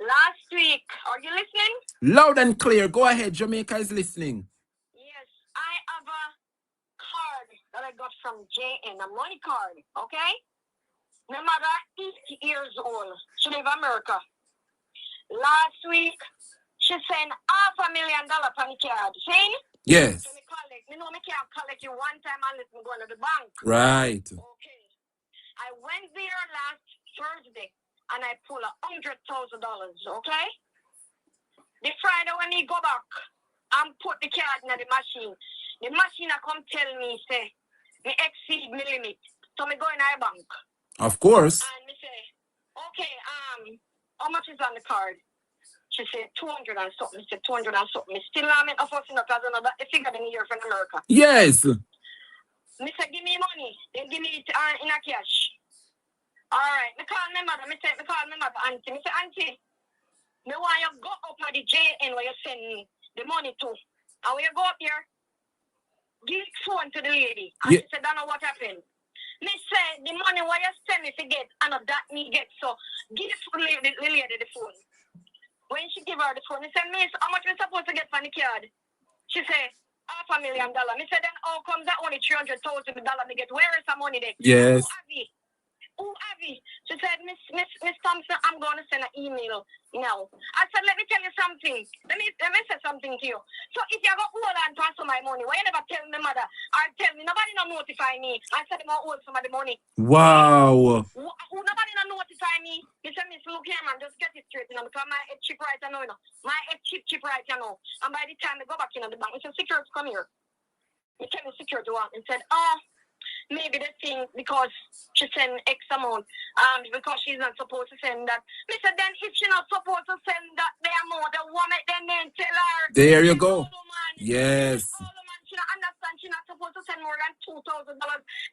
Last week, are you listening? Loud and clear. Go ahead. Jamaica is listening. Yes, I have a card that I got from JN, a money card, okay? My mother is 80 years old. She live in America. Last week, she sent $500,000 on the card. See? Yes. So me collect. Me know me can't collect you one time unless me go to the bank. Right. Okay. I went there last Thursday and I pull $100,000, okay? The Friday when me go back and put the card in the machine come tell me, say, me exceed my limit. So me go in our bank. Of course. And me say, okay, how much is on the card? She said 200 and something. Me said 200 and something. Me still not of us because another figure than here from America. Yes. Me said, give me money. Then give me it in a cash. All right. Me call my mother. Me call my mother, auntie. Me say, auntie, me want you go up at the JN where you send me the money to. And when you go up here, give the phone to the lady. And she said, I don't know what happened. Me say, the money where you send me to get, and that me get. So give the lady the phone. When she give her the phone, he said, Miss, how much we supposed to get from the card? She said, $500,000. Me said, then how come that only $300,000 me get? Where is the money then? Yes. Who have you? She said, Miss Thompson, I'm going to send an email now. I said, let me tell you something. Let me say something to you. So if you got hold on to some of my money, why you never tell my mother or tell me? Nobody not notify me. I said, I'm going to hold some of the money. Wow. Who nobody not notify me? He said, Miss, look here, man, just get it straight, because my head chip right now, My head chip right now. And by the time I go back in the bank, he said, security, come here. He tell me security one. He said, maybe the thing because she send X amount, because she's not supposed to send that. Me said, then if she's not supposed to send that the amount, the woman then tell her. There you go. Yes. She not understand. She's not supposed to send more than $2,000.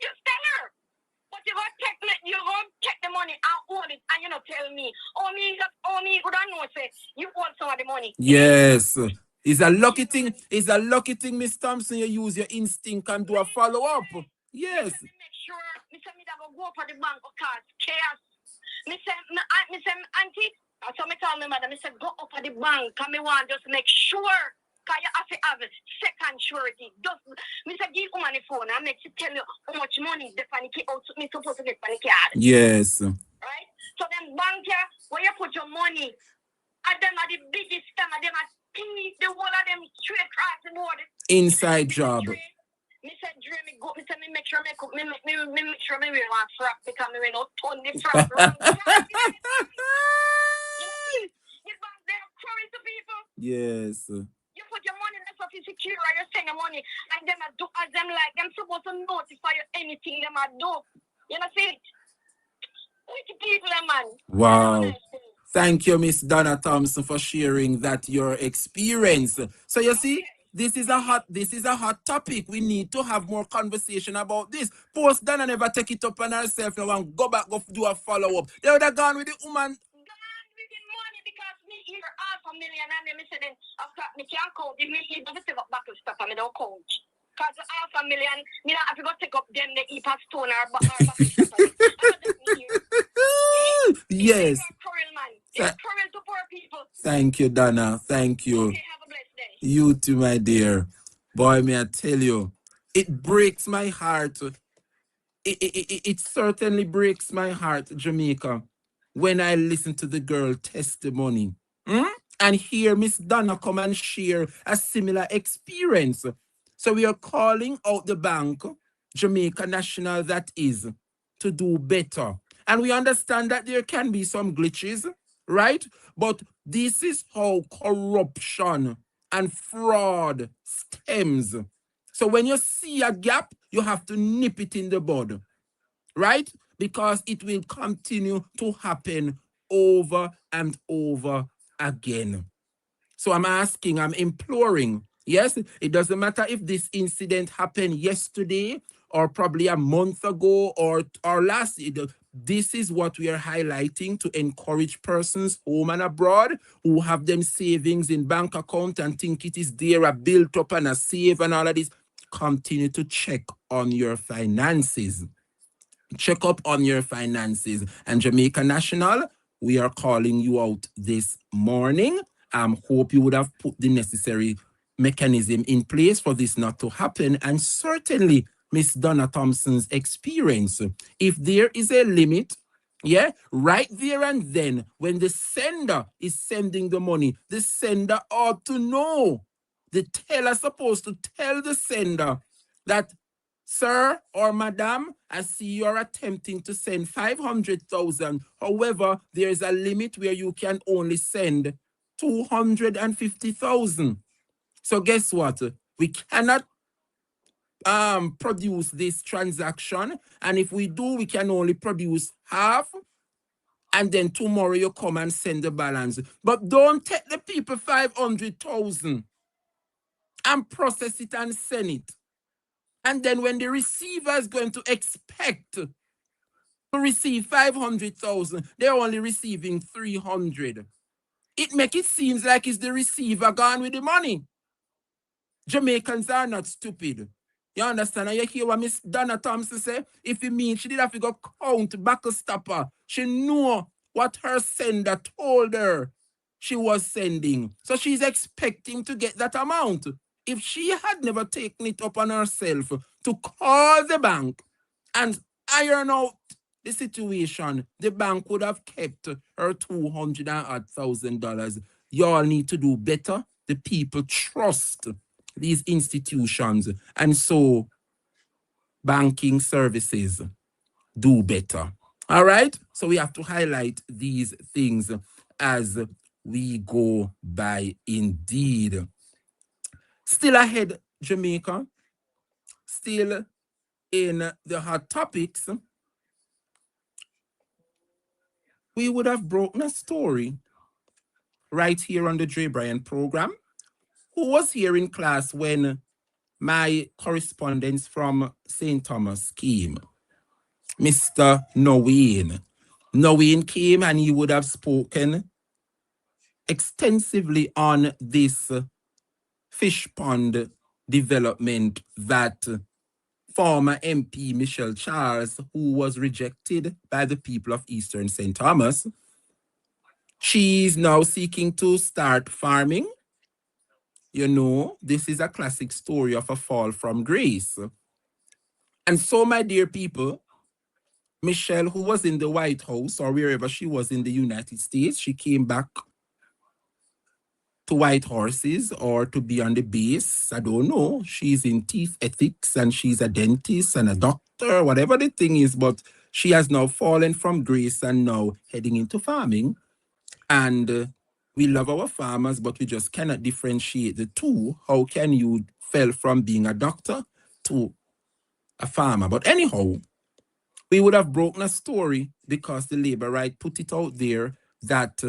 Just tell her. But you go take the money and hold it, and you know tell me. Me would know say you hold some of the money. Yes. It's a lucky thing. It's a lucky thing, Miss Thompson. You use your instinct and do a follow up. Yes. Me make sure. Me say me that go for the bank because chaos. Me say auntie. So me tell me mother. Me say go up at the bank. And me want just make sure. Cause you have to have second surety. Just me say give woman the phone and make she tell you how much money the panic out me supposed to get panic card. Yes. Right. So then bank here where you put your money. And them are the biggest scam. And them are the whole of them straight across the board. Inside job. Me said, Dre, me make sure me cook, me make sure me wear one frock because me wear no ton the frock. You bank there crying to people. Yes. You put your money there so is secure, you send the money, and them do as them like, them supposed to notify you anything them do. You know, see it? With people, man. Wow. Thank you, Miss Donna Thompson, for sharing that your experience. So you see, this is a hot topic. We need to have more conversation about this. Post Donna never take it up on herself now and go back, go do a follow-up. They would have gone with the woman. Gone with the money because me here $500,000 and then me say then after me can't count. If me here doesn't take up back stuff and me don't count. Because $500,000, me not have to go take up them the heap of stone or back stuff. Yes. It's cruel, man. It's cruel to poor people. Thank you, Donna. Thank you. Okay, have a blessed day. You too, my dear. Boy, may I tell you, it breaks my heart. It certainly breaks my heart, Jamaica, when I listen to the girl testimony and hear Miss Donna come and share a similar experience. So we are calling out the bank, Jamaica National, that is, to do better. And we understand that there can be some glitches, right? But this is how corruption and fraud stems. So when you see a gap, you have to nip it in the bud, right? Because it will continue to happen over and over again. So I'm asking, I'm imploring, yes, it doesn't matter if this incident happened yesterday or probably a month ago or last year. This is what we are highlighting to encourage persons home and abroad who have them savings in bank account and think it is there, a built up and a save and all of this. Continue to check on your finances. Check up on your finances. And Jamaica National, we are calling you out this morning. Hope you would have put the necessary mechanism in place for this not to happen. And certainly, Miss Donna Thompson's experience, if there is a limit, yeah, right there and then, when the sender is sending the money, the sender ought to know. The teller is supposed to tell the sender that, sir or madam, I see you are attempting to send 500,000. However, there is a limit where you can only send 250,000. So guess what? We cannot produce this transaction, and if we do, we can only produce half, and then tomorrow you come and send the balance. But don't take the people 500,000 and process it and send it. And then when the receiver is going to expect to receive 500,000, they're only receiving 300. It makes it seem like it's the receiver gone with the money. Jamaicans are not stupid. You understand? And you hear what Miss Donna Thompson say? If it means she did have to go count buckle stopper, she knew what her sender told her she was sending. So she's expecting to get that amount. If she had never taken it upon herself to call the bank and iron out the situation, the bank would have kept her $200,000. Y'all need to do better. The people trust these institutions, and so banking services do better. All right? So we have to highlight these things as we go by indeed. Still ahead, Jamaica, still in the hot topics, we would have broken a story right here on the Dre Bryan program. Who was here in class when my correspondence from St. Thomas came? Mr. Noween. Noween came and he would have spoken extensively on this fish pond development that former MP Michelle Charles, who was rejected by the people of Eastern St. Thomas, she's now seeking to start farming. You know, this is a classic story of a fall from grace. And so, my dear people, Michelle, who was in the White House or wherever she was in the United States, she came back to White Horses or to be on the base. I don't know. She's in teeth ethics and she's a dentist and a doctor, whatever the thing is, but she has now fallen from grace and now heading into farming. And We love our farmers, but we just cannot differentiate the two. How can you fell from being a doctor to a farmer? But anyhow, we would have broken a story because the labor right put it out there that,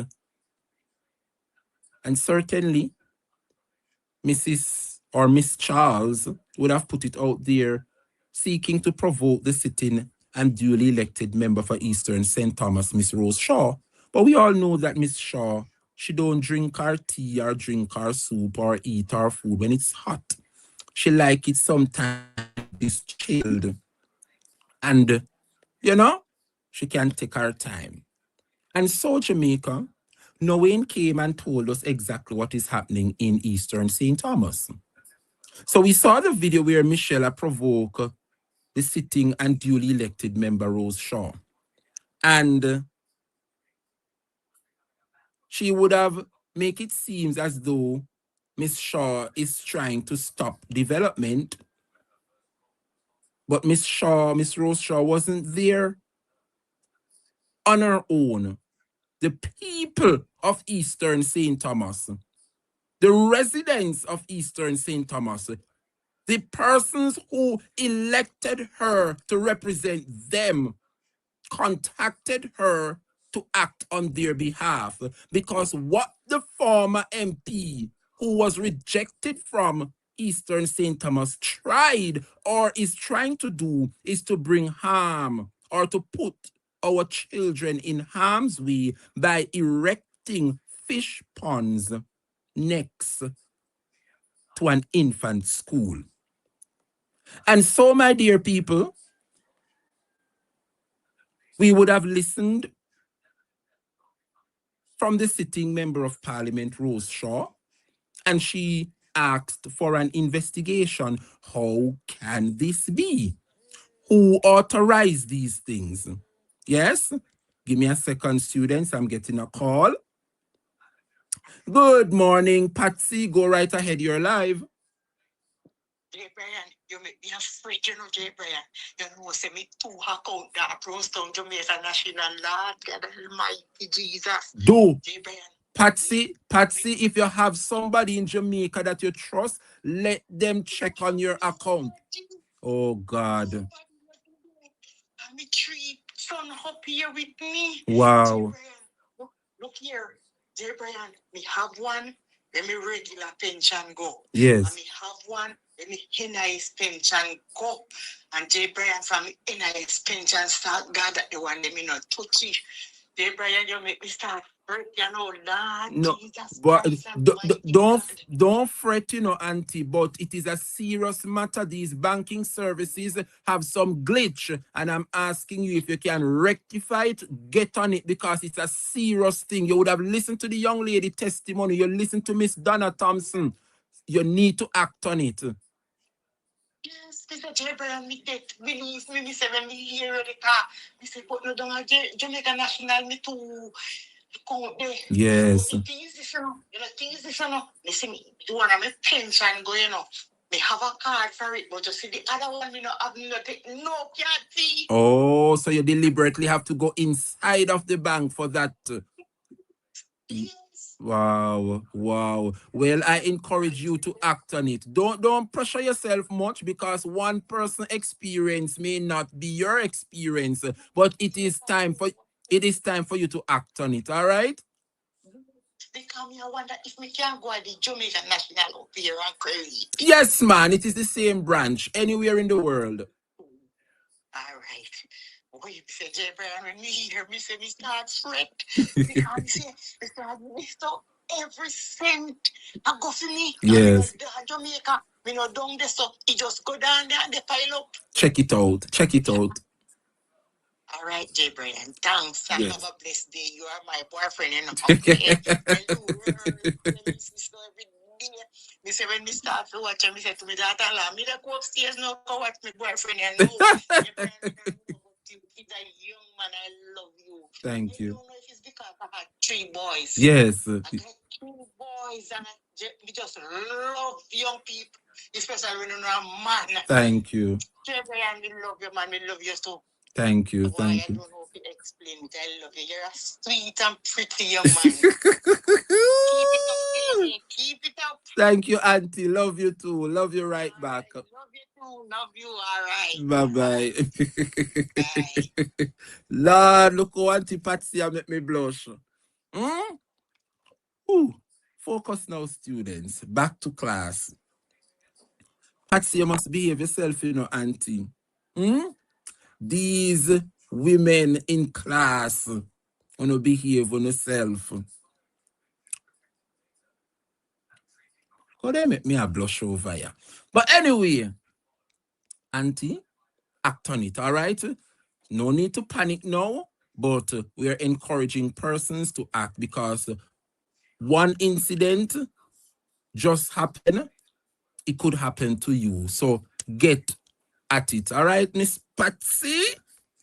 and certainly Mrs. or Miss Charles would have put it out there seeking to provoke the sitting and duly elected member for Eastern St. Thomas, Miss Rose Shaw. But we all know that Miss Shaw, she don't drink her tea or drink her soup or eat her food when it's hot. She like it sometimes it's chilled. And, you know, she can take her time. And so Jamaica, Noane came and told us exactly what is happening in Eastern St. Thomas. So we saw the video where Michelle provoked the sitting and duly elected member Rose Shaw. And she would have make it seem as though Miss Shaw is trying to stop development. But Miss Rose Shaw wasn't there on her own. The people of Eastern St. Thomas, the residents of Eastern St. Thomas, the persons who elected her to represent them, contacted her to act on their behalf, because what the former MP who was rejected from Eastern St. Thomas tried or is trying to do is to bring harm or to put our children in harm's way by erecting fish ponds next to an infant school. And so, my dear people, we would have listened from the sitting member of Parliament, Rose Shaw, and she asked for an investigation. How can this be? Who authorized these things? Yes? Give me a second, students. I'm getting a call. Good morning, Patsy. Go right ahead. You're live. J. Brian, you make me afraid, you know, J. Brian. You know, say me two account that Prostown Jamaica National Lord, God Almighty Jesus. Do. J. Brian. Patsy, if you have somebody in Jamaica that you trust, let them check on your account. Oh, God. I'm a tree son up here with me. Wow. Look here, J. Brian, me have one, let me regular pension go. Yes. And me have one, let me NIS pension go. And J. Brian from NIS pension start God at the one, let me not touch it. J. Brian, you make me start hurt, you know, Lord. No, Jesus but Christ, don't fret, you know, Auntie, but it is a serious matter. These banking services have some glitch, and I'm asking you if you can rectify it, get on it, because it's a serious thing. You would have listened to the young lady testimony. You listen to Miss Donna Thompson. You need to act on it. Yes, Mr. J. Brian, me get believe me, me say when me hear the car, me say put no down Jamaica National, me too. Yes. The things is, you know, me see me do one of my pension go, you know. Me have a card for it, but you see the other one, me not have nothing, no can't see. Oh, so you deliberately have to go inside of the bank for that. Yes. Wow. Well, I encourage you to act on it. Don't pressure yourself much, because one person experience may not be your experience, but it is time for you to act on it. All right? Because me I wonder if me can go at the Jamaica National up here and crazy. Yes, man. It is the same branch anywhere in the world. All right. Well, you say, J. Brian, when me hear me say, me start fret. Because me say, me start messed up every cent. I go for me. Yes. Jamaica, me no down there, so it just go down there and they pile up. Check it out. All right, J. Brian, thanks. And Yes. have a blessed day. You are my boyfriend, you know. Okay. Me say when me start to watch, me say to me daughter, me that go upstairs now go watch my boyfriend and know. He's a young man, I love you. Thank you. I don't know if it's because I had 3 boys. Yes. I got 2 boys and we just love young people, especially when you're a man. Thank you. J. Brian, we love you, man. We love you too. Thank you. Boy, I Thank you. don't know if you explain it. I love you. You're a sweet and pretty young man. Keep it up, baby. Keep it up. Thank you, Auntie. Love you too. Love you right back. Love you too. Love you. All right. Bye-bye. Bye. Lord, look how Auntie Patsy make me blush. Ooh. Focus now, students. Back to class. Patsy, you must behave yourself, you know, Auntie. These women in class want to behave on yourself. Could they make me a blush over here? But anyway, Auntie, act on it, all right? No need to panic now, but we are encouraging persons to act because one incident just happened. It could happen to you. So get at it, all right, Miss Patsy?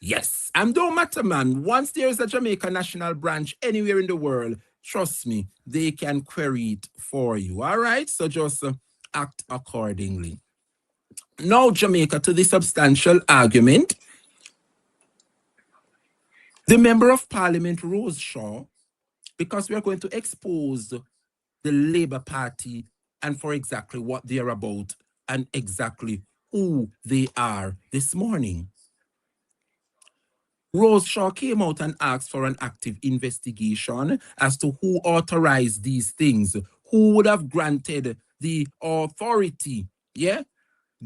Yes, and don't matter, man. Once there is a Jamaica National branch anywhere in the world, trust me, they can query it for you, all right? So just act accordingly. Now, Jamaica, to the substantial argument. The Member of Parliament, Rose Shaw, because we are going to expose the Labour Party and for exactly what they're about and exactly who they are this morning. Rose Shaw came out and asked for an active investigation as to who authorized these things, who would have granted the authority,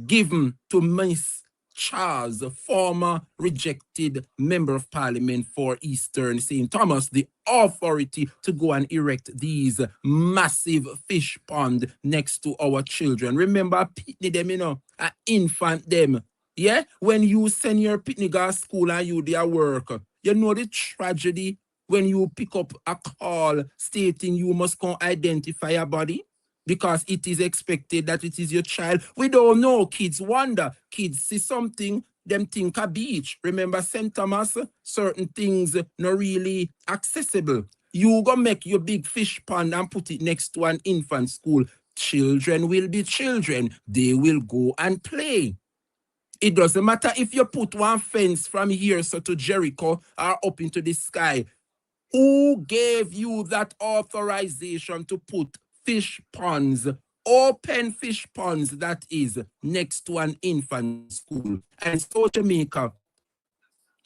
given to Miss Charles, a former rejected Member of Parliament for Eastern St. Thomas, the authority to go and erect these massive fish pond next to our children. Remember, pitney them, you know, an infant them. Yeah, when you send your pitney to school and you do your work, you know the tragedy when you pick up a call stating you must come identify your body because it is expected that it is your child. We don't know. Kids wonder. Kids see something, them think a beach. Remember St. Thomas, certain things not really accessible. You go make your big fish pond and put it next to an infant school. Children will be children. They will go and play. It doesn't matter if you put one fence from here so to Jericho or up into the sky. Who gave you that authorization to put fish ponds, open fish ponds, that is, next to an infant school? And so Jamaica,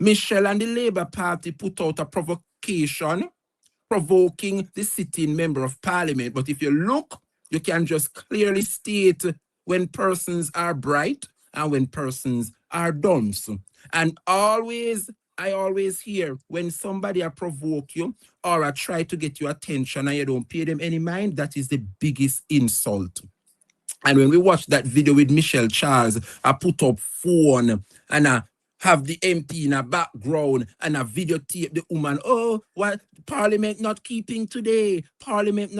Michelle and the Labour Party put out a provocation, provoking the sitting Member of Parliament. But if you look, you can just clearly state when persons are bright and when persons are dunce. And I always hear when somebody provoke you or try to get your attention and you don't pay them any mind, that is the biggest insult. And when we watch that video with Michelle Charles, I put up phone and I have the MP in a background and I videotape the woman. Oh, what Parliament not keeping today? Parliament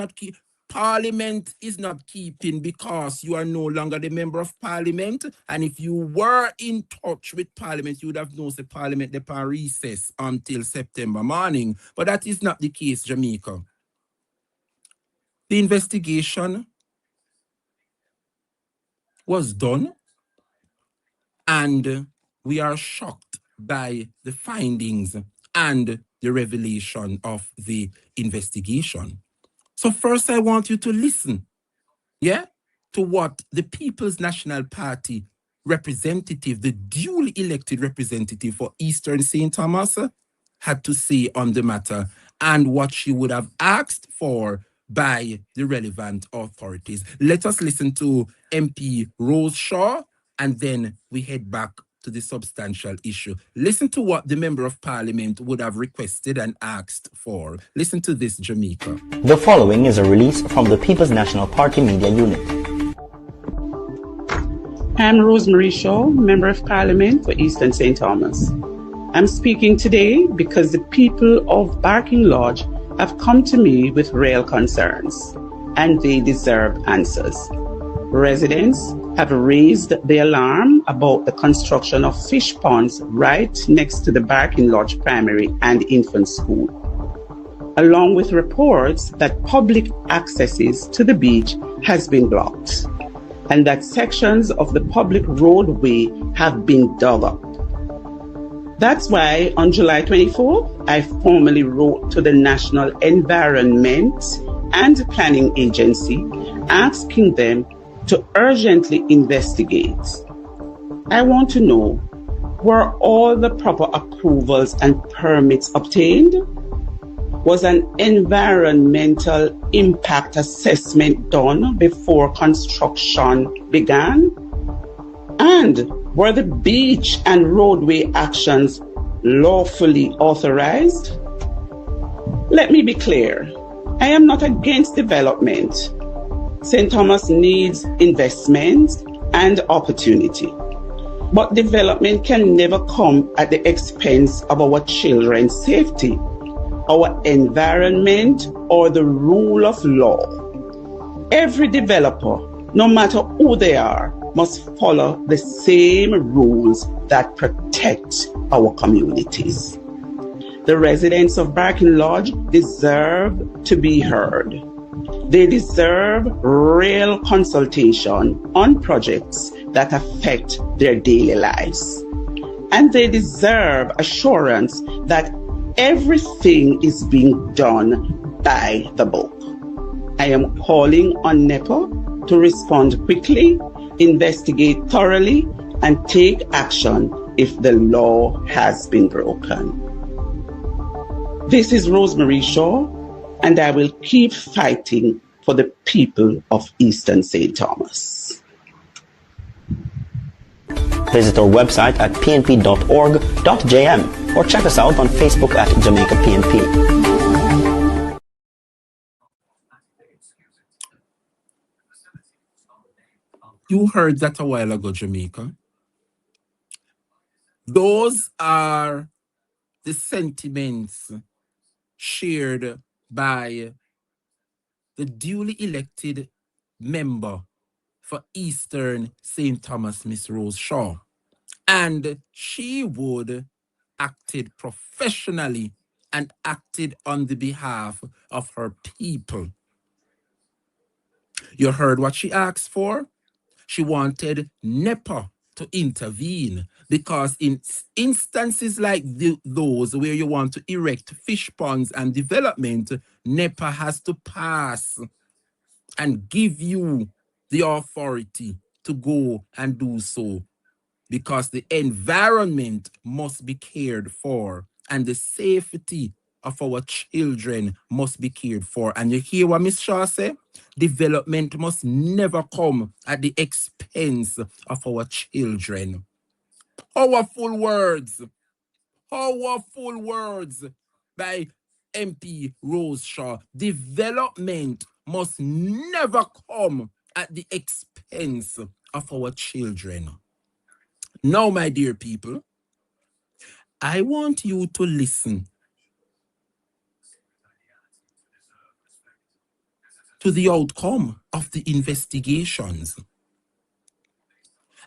is not keeping because you are no longer the Member of Parliament. And if you were in touch with Parliament, you would have known the Parliament they can recess until September morning. But that is not the case, Jamaica. The investigation was done, and we are shocked by the findings and the revelation of the investigation. So first, I want you to listen, to what the People's National Party representative, the duly elected representative for Eastern St. Thomas, had to say on the matter and what she would have asked for by the relevant authorities. Let us listen to MP Rose Shaw, and then we head back to the substantial issue. Listen to what the Member of Parliament would have requested and asked for. Listen to this, Jamaica. The following is a release from the People's National Party Media Unit. I'm Rosemary Shaw, Member of Parliament for Eastern St. Thomas. I'm speaking today because the people of Barking Lodge have come to me with real concerns, and they deserve answers. Residents have raised the alarm about the construction of fish ponds right next to the Barking Lodge Primary and Infant School, along with reports that public accesses to the beach has been blocked and that sections of the public roadway have been dug up. That's why on July 24th, I formally wrote to the National Environment and Planning Agency asking them to urgently investigate. I want to know, were all the proper approvals and permits obtained? Was an environmental impact assessment done before construction began? And were the beach and roadway actions lawfully authorized? Let me be clear. I am not against development. St. Thomas needs investment and opportunity. But development can never come at the expense of our children's safety, our environment, or the rule of law. Every developer, no matter who they are, must follow the same rules that protect our communities. The residents of Barking Lodge deserve to be heard. They deserve real consultation on projects that affect their daily lives. And they deserve assurance that everything is being done by the book. I am calling on Nepa to respond quickly, investigate thoroughly, and take action if the law has been broken. This is Rosemary Shaw, and I will keep fighting for the people of Eastern St. Thomas. Visit our website at pnp.org.jm or check us out on Facebook at Jamaica PNP. You heard that a while ago, Jamaica. Those are the sentiments shared by the duly elected member for Eastern St. Thomas, Miss Rose Shaw. And she would acted professionally and acted on the behalf of her people. You heard what she asked for? She wanted Nepa to intervene because in instances like those where you want to erect fish ponds and development, Nepa has to pass and give you the authority to go and do so, because the environment must be cared for and the safety of our children must be cared for. And you hear what Ms. Shaw said? Development must never come at the expense of our children. Powerful words by MP Rose Shaw. Development must never come at the expense of our children. Now, my dear people, I want you to listen to the outcome of the investigations.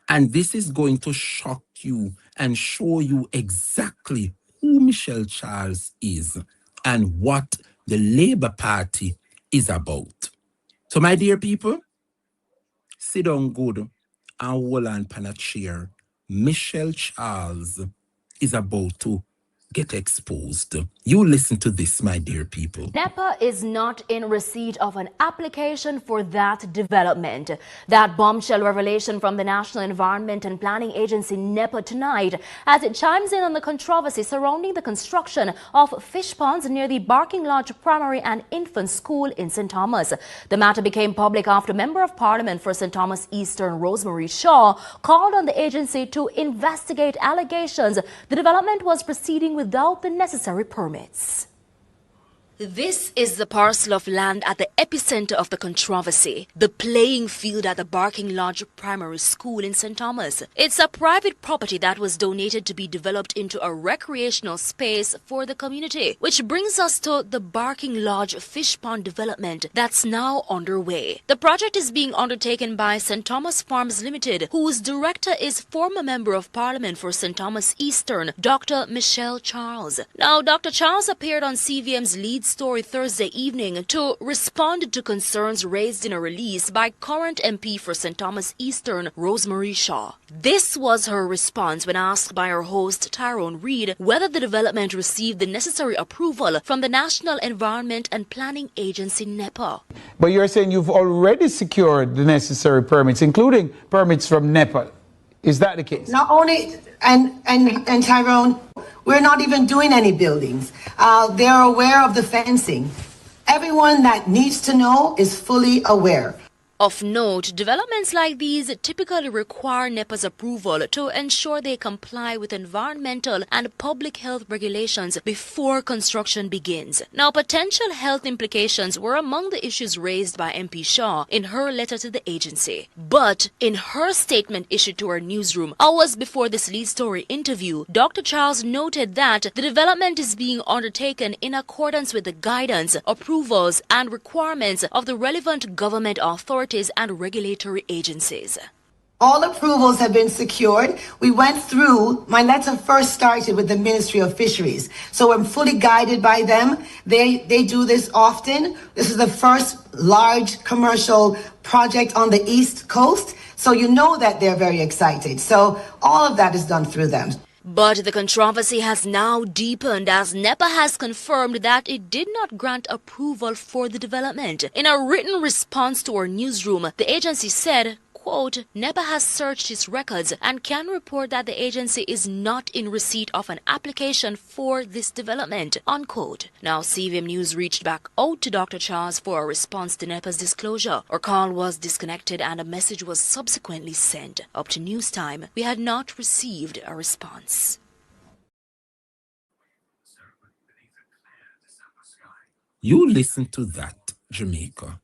And this is going to shock you and show you exactly who Michelle Charles is and what the Labour Party is about. So, my dear people, sit down good and hold on pan a chair. Michelle Charles is about to get exposed. You listen to this, my dear people. Nepa is not in receipt of an application for that development. That bombshell revelation from the National Environment and Planning Agency, Nepa, tonight, as it chimes in on the controversy surrounding the construction of fish ponds near the Barking Lodge Primary and Infant School in St. Thomas. The matter became public after Member of Parliament for St. Thomas Eastern, Rosemary Shaw, called on the agency to investigate allegations the development was proceeding without the necessary permits. This is the parcel of land at the epicenter of the controversy, the playing field at the Barking Lodge Primary School in St. Thomas. It's a private property that was donated to be developed into a recreational space for the community, which brings us to the Barking Lodge Fish Pond development that's now underway. The project is being undertaken by St. Thomas Farms Limited, whose director is former Member of Parliament for St. Thomas Eastern, Dr. Michelle Charles. Now, Dr. Charles appeared on CVM's Lead story Thursday evening to respond to concerns raised in a release by current MP for St. Thomas Eastern, Rosemary Shaw. This was her response when asked by her host Tyrone Reid whether the development received the necessary approval from the National Environment and Planning Agency, Nepa. But you're saying you've already secured the necessary permits, including permits from Nepa. Is that the case? Not only, and Tyrone, we're not even doing any buildings. They're aware of the fencing. Everyone that needs to know is fully aware. Of note, developments like these typically require NEPA's approval to ensure they comply with environmental and public health regulations before construction begins. Now, potential health implications were among the issues raised by MP Shaw in her letter to the agency. But in her statement issued to her newsroom hours before this lead story interview, Dr. Charles noted that the development is being undertaken in accordance with the guidance, approvals, and requirements of the relevant government authorities and regulatory agencies. All approvals have been secured. We went through, my letter first started with the Ministry of Fisheries. So I'm fully guided by them. They do this often. This is the first large commercial project on the East Coast. So you know that they're very excited. So all of that is done through them. But the controversy has now deepened as NEPA has confirmed that it did not grant approval for the development. In a written response to our newsroom, the agency said, quote, NEPA has searched its records and can report that the agency is not in receipt of an application for this development, unquote. Now, CVM News reached back out to Dr. Charles for a response to NEPA's disclosure. Our call was disconnected and a message was subsequently sent. Up to news time, we had not received a response. You listen to that, Jamaica,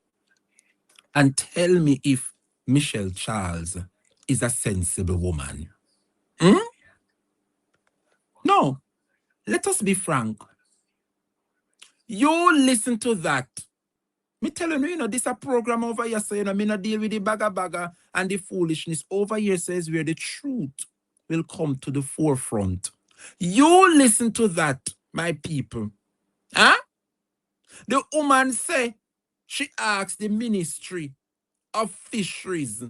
and tell me if Michelle Charles is a sensible woman. No, let us be frank. You listen to that. Me telling you, this a program over here, so me not deal with the bagger and the foolishness. Over here says where the truth will come to the forefront. You listen to that, my people. Huh? The woman say she asked the Ministry of Fisheries.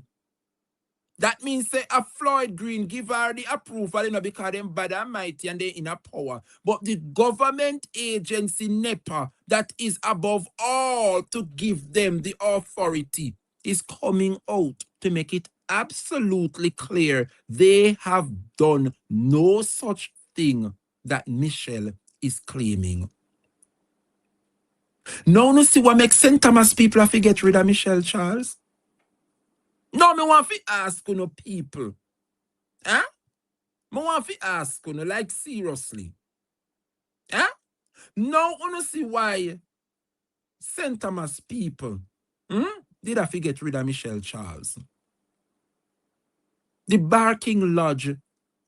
That means say a Floyd Green give her the approval, because them bad and mighty and they in a power. But the government agency NEPA that is above all to give them the authority is coming out to make it absolutely clear they have done no such thing that Michelle is claiming. Now, you see what makes St. Thomas people have to get rid of Michelle Charles? No, me want to ask you people. Huh? Me want to ask you, like seriously. Huh? Now, you see why St. Thomas people did have to get rid of Michelle Charles. The Barking Lodge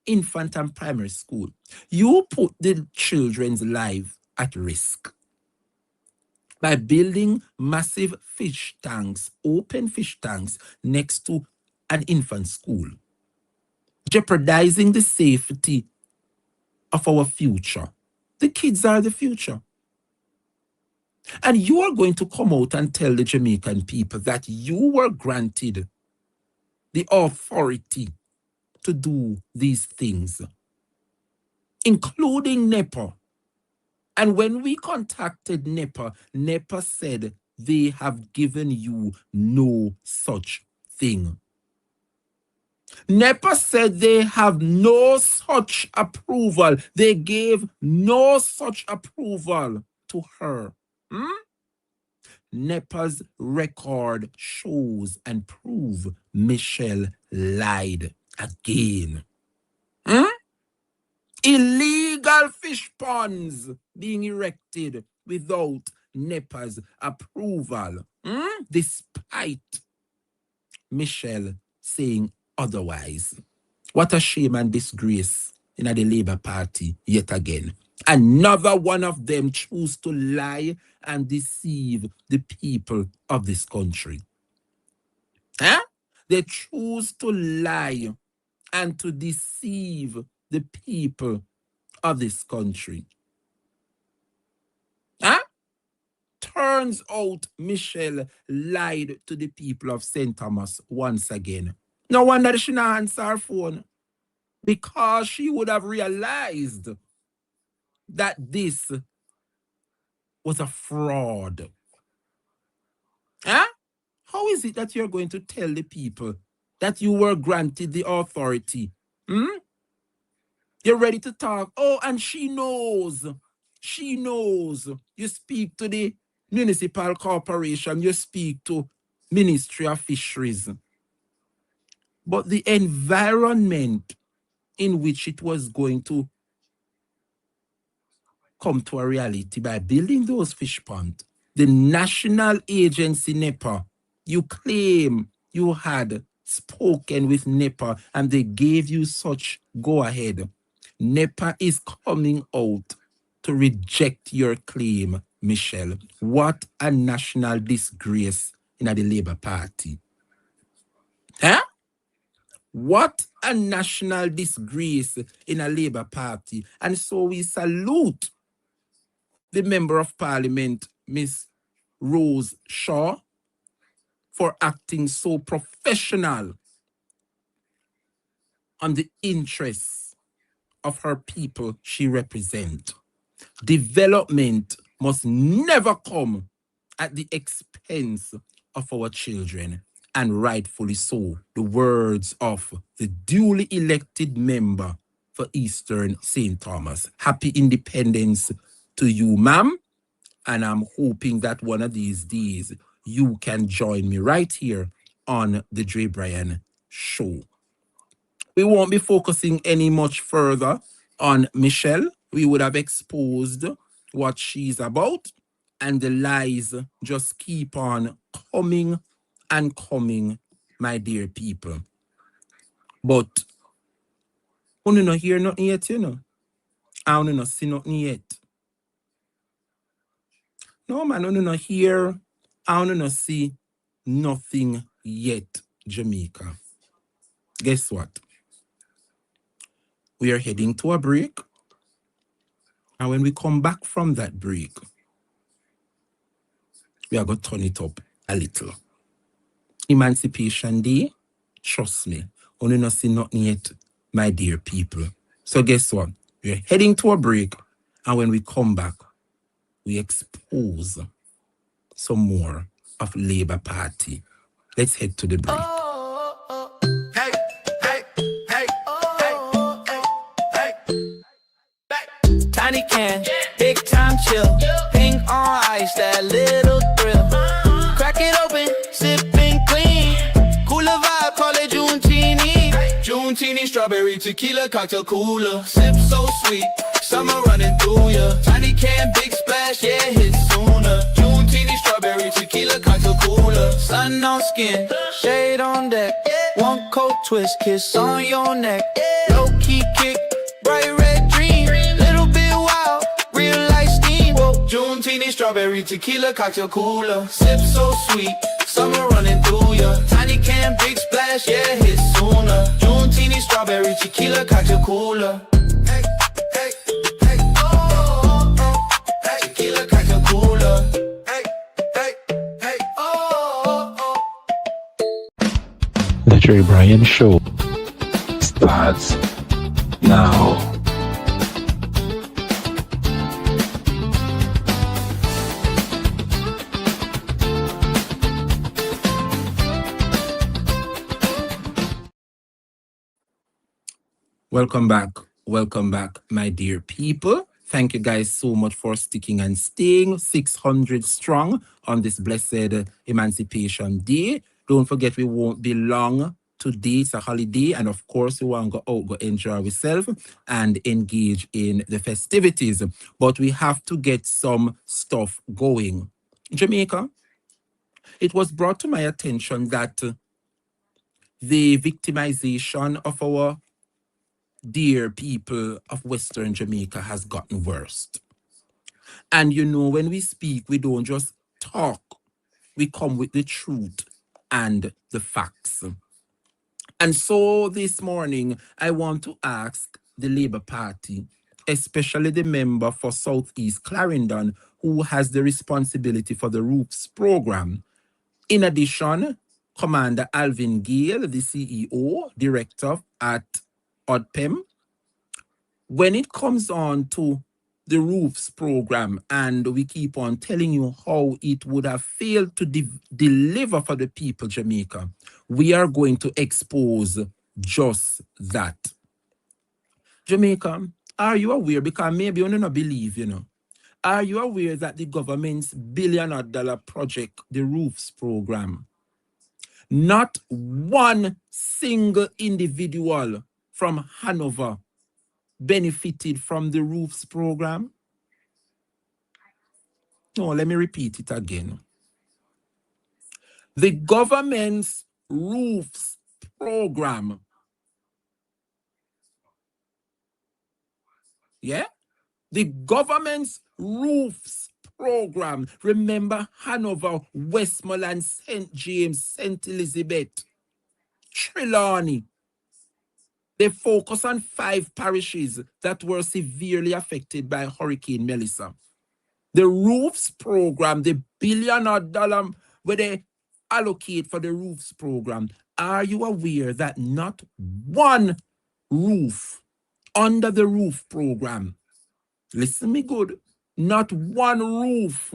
Infant and Primary School. You put the children's life at risk by building massive fish tanks, open fish tanks, next to an infant school, jeopardizing the safety of our future. The kids are the future. And you are going to come out and tell the Jamaican people that you were granted the authority to do these things, including NEPA. And when we contacted NEPA, NEPA said they have given you no such thing. NEPA said they have no such approval. They gave no such approval to her. NEPA's record shows and proves Michelle lied again. Illegal fish ponds being erected without NEPA's approval, despite Michelle saying otherwise. What a shame and disgrace in the Labour Party yet again. Another one of them choose to lie and deceive the people of this country. Huh? They choose to lie and to deceive the people of this country. Huh? turns out Michelle lied to the people of St. Thomas once again. No wonder she didn't answer her phone, because she would have realized that this was a fraud. Huh? How is it that you're going to tell the people that you were granted the authority? You're ready to talk. Oh, and she knows. She knows. You speak to the municipal corporation. You speak to Ministry of Fisheries. But the environment in which it was going to come to a reality by building those fish ponds, the national agency Nepa, you claim you had spoken with Nepa and they gave you such go-ahead. Nepa is coming out to reject your claim, Michelle. What a national disgrace in the Labour Party. Huh? What a national disgrace in a Labour Party. And so we salute the Member of Parliament, Miss Rose Shaw, for acting so professional on the interests of her people she represents. Development must never come at the expense of our children, and rightfully so. The words of the duly elected member for Eastern St. Thomas. Happy Independence to you, ma'am. And I'm hoping that one of these days you can join me right here on the Dre Bryan Show. We won't be focusing any much further on Michelle. We would have exposed what she's about, and the lies just keep on coming and coming, my dear people. But I don't hear nothing yet, you know. I don't see nothing yet. No, man, I don't hear, I don't see nothing yet, Jamaica. Guess what? We are heading to a break. And when we come back from that break, we are going to turn it up a little. Emancipation Day, trust me, only not see nothing yet, my dear people. So guess what? We're heading to a break, and when we come back, we expose some more of Labour Party. Let's head to the break. Tiny can, big time chill. Pink on ice, that little thrill. Crack it open, sipping clean. Cooler vibe, call it Junetini. Junetini, strawberry tequila, cocktail cooler. Sip so sweet, summer running through ya. Tiny can, big splash, yeah, hit sooner. Junetini, strawberry tequila, cocktail cooler. Sun on skin, shade on deck. One coat twist, kiss on your neck. Low key kick, bright red dream. Little bit wild, real life steam. Whoa. Junetini, strawberry tequila, cocktail cooler. Sip so sweet, summer running through ya. Tiny can, big splash, yeah, hit sooner. Junetini, strawberry tequila, cocktail cooler. Hey, hey, hey, oh, oh, hey. Tequila, cocktail cooler. Hey, hey, hey, oh, oh. The Dre Bryan Show starts now. Welcome back, my dear people. Thank you guys so much for sticking and staying 600 strong on this blessed Emancipation Day. Don't forget, we won't be long today. It's a holiday, and of course, we want to go out, go enjoy ourselves and engage in the festivities. But we have to get some stuff going. Jamaica, it was brought to my attention that the victimization of our dear people of Western Jamaica has gotten worse. And you know, when we speak, we don't just talk. We come with the truth and the facts. And so this morning, I want to ask the Labour Party, especially the member for Southeast Clarendon, who has the responsibility for the roofs program. In addition, Commander Alvin Gale, the CEO, director at ODPEM. When it comes on to the roofs program, and we keep on telling you how it would have failed to deliver for the people, Jamaica, we are going to expose just that. Jamaica, are you aware, because maybe you don't believe, are you aware that the government's billion-dollar project, the roofs program, not one single individual from Hanover benefited from the roofs program? No, let me repeat it again. The government's roofs program, the government's roofs program. Remember Hanover, Westmoreland, St. James, St. Elizabeth, Trelawney. They focus on 5 parishes that were severely affected by Hurricane Melissa. The roofs program, the billion-dollar where they allocate for the roofs program, are you aware that not one roof under the roof program, listen me good, not one roof,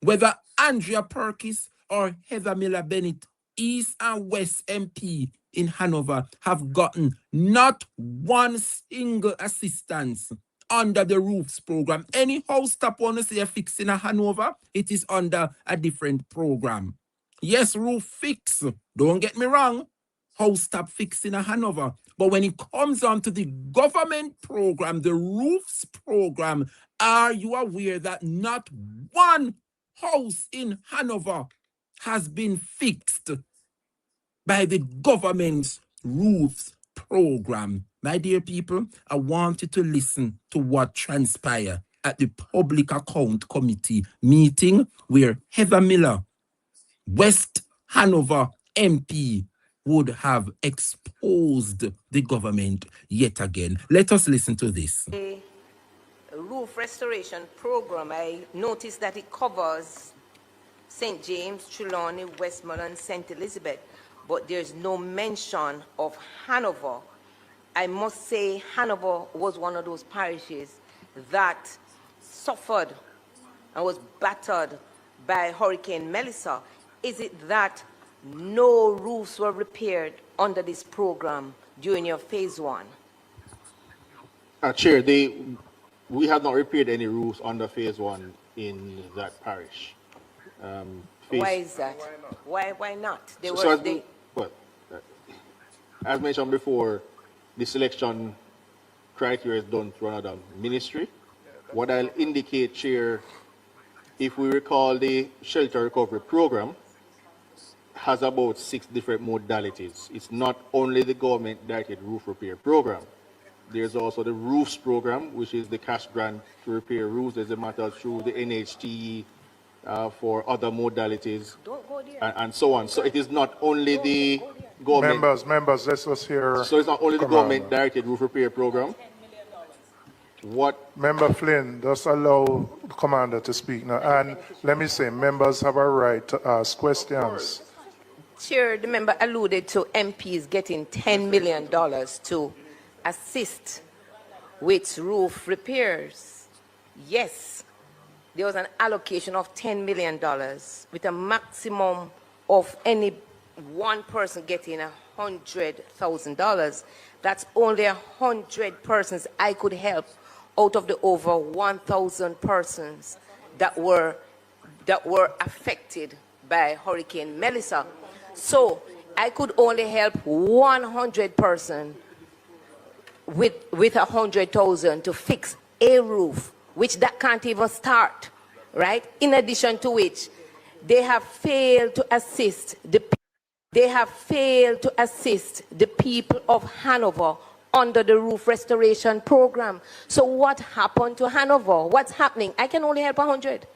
whether Andrea Perkis or Heather Miller Bennett, East and West MP in Hanover, have gotten not one single assistance under the roofs program. Any house top want to see a fix in a Hanover, it is under a different program. Yes, roof fix, don't get me wrong, house top fix in a Hanover. But when it comes on to the government program, the roofs program, are you aware that not one house in Hanover has been fixed by the government's roofs program? My dear people, I want you to listen to what transpired at the Public Account Committee meeting where Heather Miller, West Hanover MP, would have exposed the government yet again. Let us listen to this. The roof restoration program, I noticed that it covers St. James, Trelawney, Westmoreland, St. Elizabeth, but there's no mention of Hanover. I must say Hanover was one of those parishes that suffered and was battered by Hurricane Melissa. Is it that no roofs were repaired under this program during your phase 1? Chair, we have not repaired any roofs under phase 1 in that parish. Why is that? Why not? As mentioned before, the selection criteria is done through another ministry. What I'll indicate, Chair, if we recall, the shelter recovery program has about 6 different modalities. It's not only the government-directed roof repair program. There's also the roofs program, which is the cash grant to repair roofs. There's a matter through the NHTE for other modalities and so on. So it is not only the government... Members, let's hear... So it's not only the government-directed roof repair program. Member Flynn, just allow the commander to speak now. And let me say, members have a right to ask questions. Chair, the member alluded to MPs getting $10 million to assist with roof repairs. Yes, there was an allocation of $10 million with a maximum of any one person getting $100,000. That's only 100 persons I could help out of the over 1,000 persons that were affected by Hurricane Melissa. So I could only help 100 persons with 100,000 to fix a roof, which that can't even start, right? In addition to which, they have failed to assist the people of Hanover under the roof restoration program. So what happened to Hanover? What's happening? I can only help 100.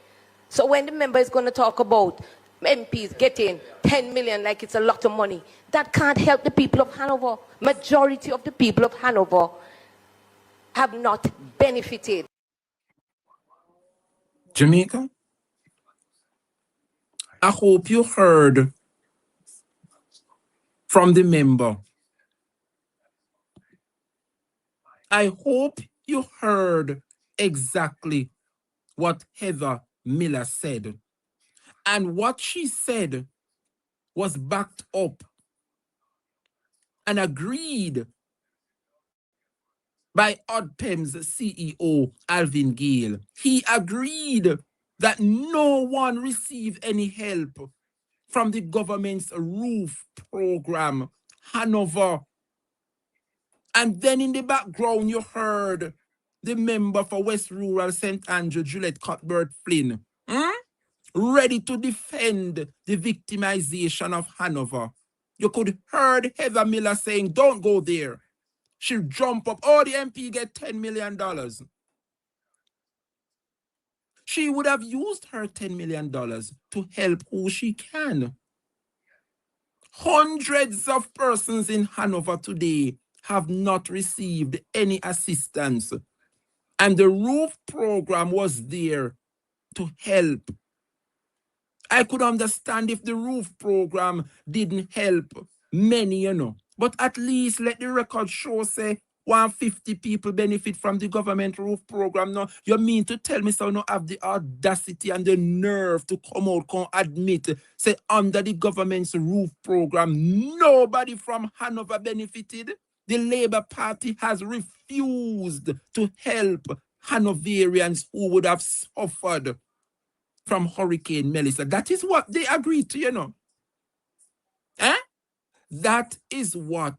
So when the member is going to talk about MPs getting 10 million like it's a lot of money, that can't help the people of Hanover. Majority of the people of Hanover have not benefited. Jamaica, I hope you heard from the member. I hope you heard exactly what Heather Miller said. And what she said was backed up and agreed by ODPEM's CEO, Alvin Gale. He agreed that no one received any help from the government's roof program, Hanover. And then in the background, you heard the member for West Rural St. Andrew, Juliet Cuthbert Flynn, ready to defend the victimization of Hanover. You could heard Heather Miller saying, don't go there. She'll jump up. Oh, the MP get $10 million. She would have used her $10 million to help who she can. Hundreds of persons in Hanover today have not received any assistance. And the roof program was there to help. I could understand if the roof program didn't help many, you know. But at least let the record show, say, 150 people benefit from the government roof program. No, you mean to tell me so no have the audacity and the nerve to come out, come admit, say, under the government's roof program, nobody from Hanover benefited? The Labour Party has refused to help Hanoverians who would have suffered from Hurricane Melissa. That is what they agreed to, you know. That is what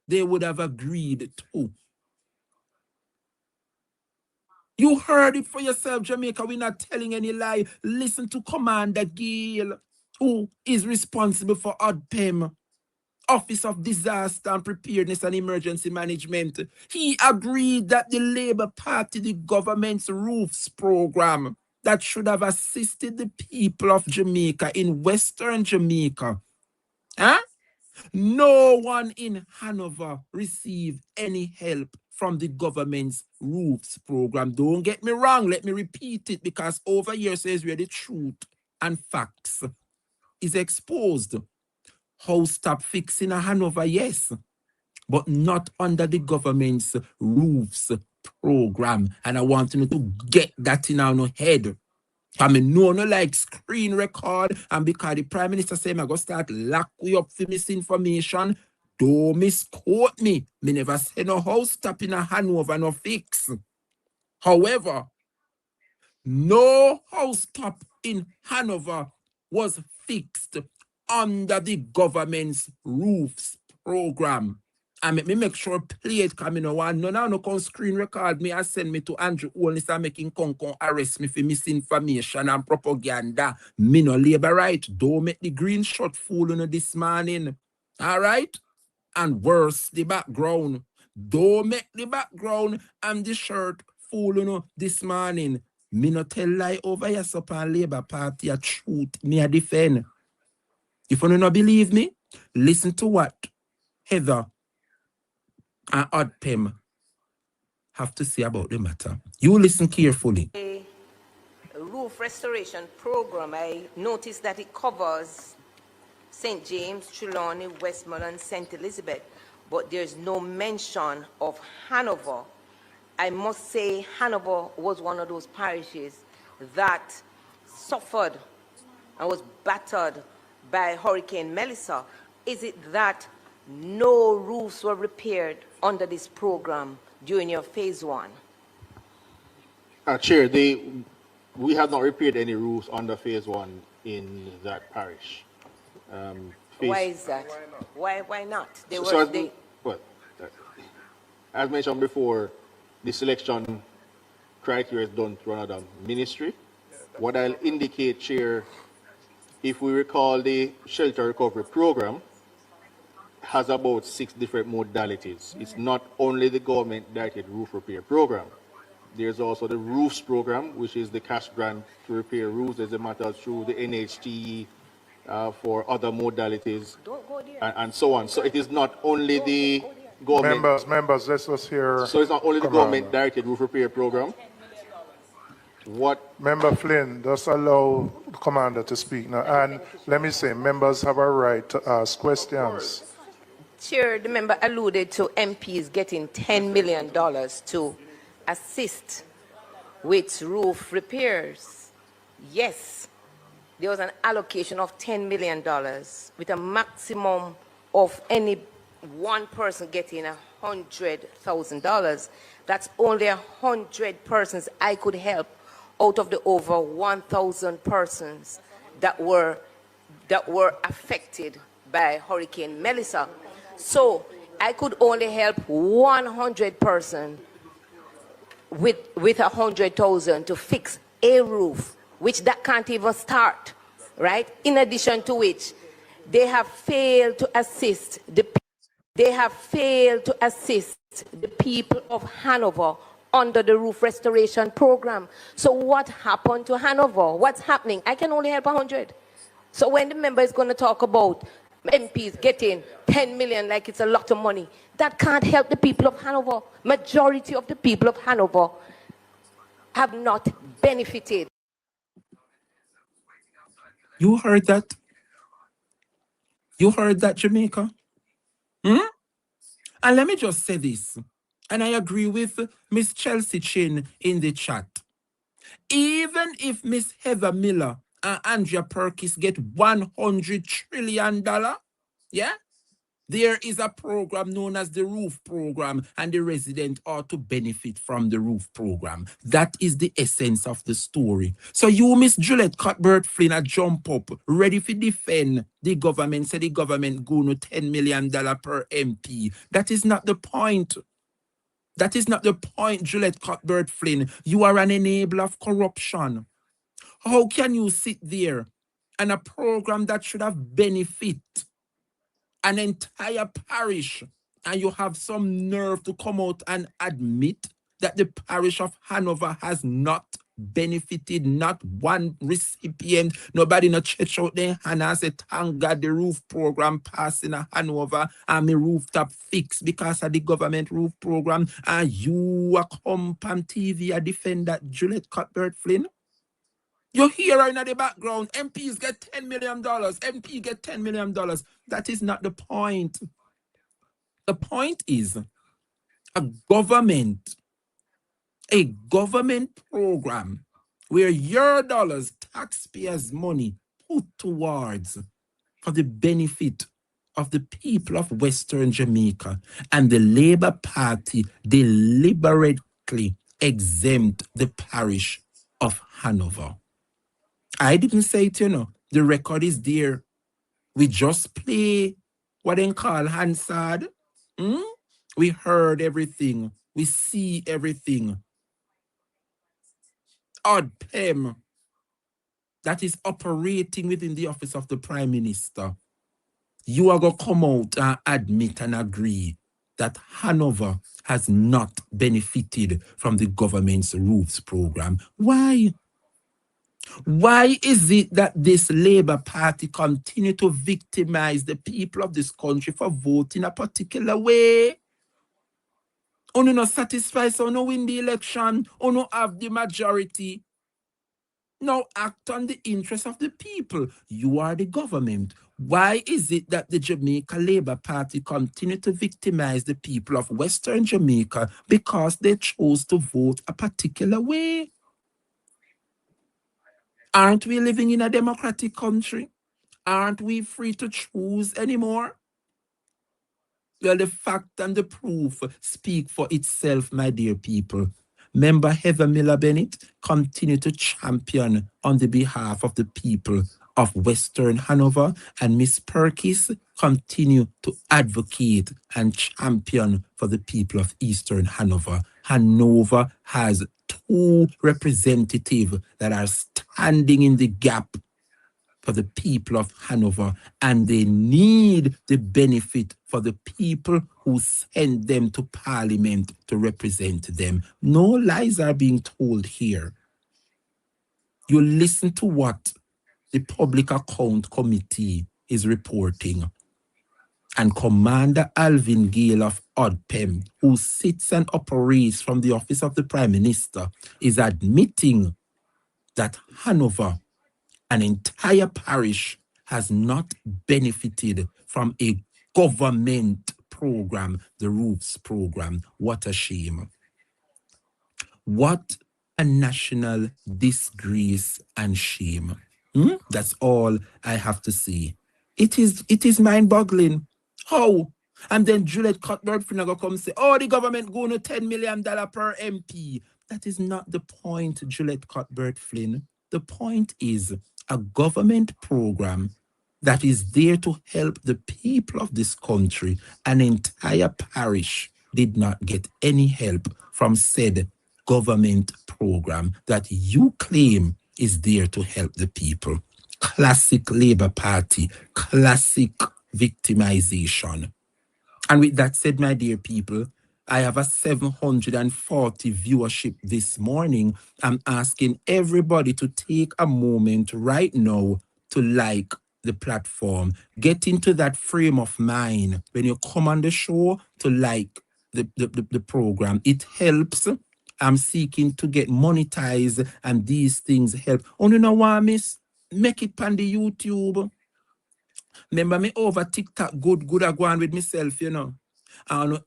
they would have agreed to. You heard it for yourself, Jamaica. We're not telling any lie. Listen to Commander Gale, who is responsible for ODPEM, Office of Disaster and Preparedness and Emergency Management. He agreed that the Labour Party, the government's roofs program, that should have assisted the people of Jamaica in Western Jamaica. No one in Hanover received any help from the government's roofs program. Don't get me wrong. Let me repeat it, because over here says where the truth and facts is exposed. House stop fixing a Hanover, yes, but not under the government's roofs program. And I want you to get that in our head. I mean, no like screen record, and because the Prime Minister said, I'm going to start lock you up for misinformation, don't misquote me. Me never say no house stop in a Hanover, no fix. However, no house top in Hanover was fixed under the government's roofs program. And me make sure play it come in one. No come screen record me and send me to Andrew Holness and making con arrest me for misinformation and propaganda. Me no labor right. Don't make the green shot fool on this morning. All right? And worse, the background. Don't make the background and the shirt fool on this morning. Me no tell lie over your upon Labour Party a truth. Me a defend. If you don't believe me, listen to what Heather and ODPEM have to say about the matter. You listen carefully. A roof restoration program, I noticed that it covers St. James, Trelawney, Westmoreland, St. Elizabeth, but there's no mention of Hanover. I must say Hanover was one of those parishes that suffered and was battered by Hurricane Melissa. Is it that no roofs were repaired under this program during your phase one? Chair, we have not repaired any roofs under phase one in that parish. Why is that? Why not? As mentioned before, the selection criteria is done through another ministry. What I'll indicate, Chair, if we recall, the shelter recovery program has about 6 different modalities. It's not only the government-directed roof repair program. There's also the roofs program, which is the cash grant to repair roofs. There's a matter through the NHTE for other modalities and so on. So it is not only the government. Members, let's just hear. So it's not only the government directed roof repair program. What? Member Flynn, just allow the commander to speak now. And let me say, members have a right to ask questions. Chair, the member alluded to MPs getting $10 million to assist with roof repairs. Yes, there was an allocation of $10 million with a maximum of any one person getting $100,000. That's only 100 persons I could help out of the over 1,000 persons that were affected by Hurricane Melissa. So I could only help 100 persons with 100,000 to fix a roof, which that can't even start, right? In addition to which, they have failed to assist the people of Hanover under the roof restoration program. So what happened to Hanover? What's happening? I can only help 100. So when the member is going to talk about MPs getting 10 million like it's a lot of money, that can't help the people of Hanover. Majority of the people of Hanover have not benefited. You heard that? You heard that, Jamaica? And let me just say this, and I agree with Miss Chelsea Chin in the chat. Even if Miss Heather Miller and Andrea Perkis get $100 trillion, yeah, there is a program known as the Roof Program, and the resident ought to benefit from the Roof Program. That is the essence of the story. So you, Miss Juliet Cuthbert Flynn, a jump up, ready to defend the government, say the government go no $10 million per MP. That is not the point. That is not the point, Juliet Cuthbert Flynn. You are an enabler of corruption. How can you sit there and a program that should have benefit an entire parish, and you have some nerve to come out and admit that the parish of Hanover has not benefited, not one recipient? Nobody no church out there and say, thank God the roof program passed in Hanover and my rooftop fixed because of the government roof program, and you a come on TV and defend that, Juliet Cuthbert Flynn? You hear her in the background, MPs get $10 million, MP get $10 million. That is not the point. The point is a government program where your dollars, taxpayers' money, put towards for the benefit of the people of Western Jamaica, and the Labour Party deliberately exempt the parish of Hanover. I didn't say it, you know. The record is there. We just play what they call Hansard. We heard everything. We see everything. Odd PEM that is operating within the office of the Prime Minister. You are going to come out and admit and agree that Hanover has not benefited from the government's roofs program. Why? Why is it that this Labour Party continue to victimize the people of this country for voting a particular way? Onu not satisfied, so no win the election, onu have the majority. Now act on the interest of the people. You are the government. Why is it that the Jamaica Labour Party continue to victimize the people of Western Jamaica because they chose to vote a particular way? Aren't we living in a democratic country? Aren't we free to choose anymore? Well, the fact and the proof speak for itself, my dear people. Member Heather Miller Bennett continue to champion on the behalf of the people of Western Hanover, and Miss Perkis continue to advocate and champion for the people of Eastern Hanover. Hanover has two representatives that are standing in the gap for the people of Hanover, and they need the benefit for the people who send them to Parliament to represent them. No lies are being told here. You listen to what the Public Account Committee is reporting, and Commander Alvin Gale of Odpem, who sits and operates from the office of the Prime Minister, is admitting that Hanover, an entire parish, has not benefited from a government program, the Roofs program. What a shame. What a national disgrace and shame. That's all I have to say. It is mind-boggling. How? And then Juliet Cuthbert Finna come say, oh, the government going to $10 million per MP. That is not the point, Juliet Cuthbert Flynn. The point is a government program that is there to help the people of this country. An entire parish did not get any help from said government program that you claim is there to help the people. Classic Labour Party, classic victimization. And with that said, my dear people, I have a 740 viewership this morning. I'm asking everybody to take a moment right now to like the platform. Get into that frame of mind when you come on the show to like the program. It helps. I'm seeking to get monetized, and these things help. Oh, you know what, miss? Make it on the YouTube. Remember me over TikTok, good I go on with myself, you know. And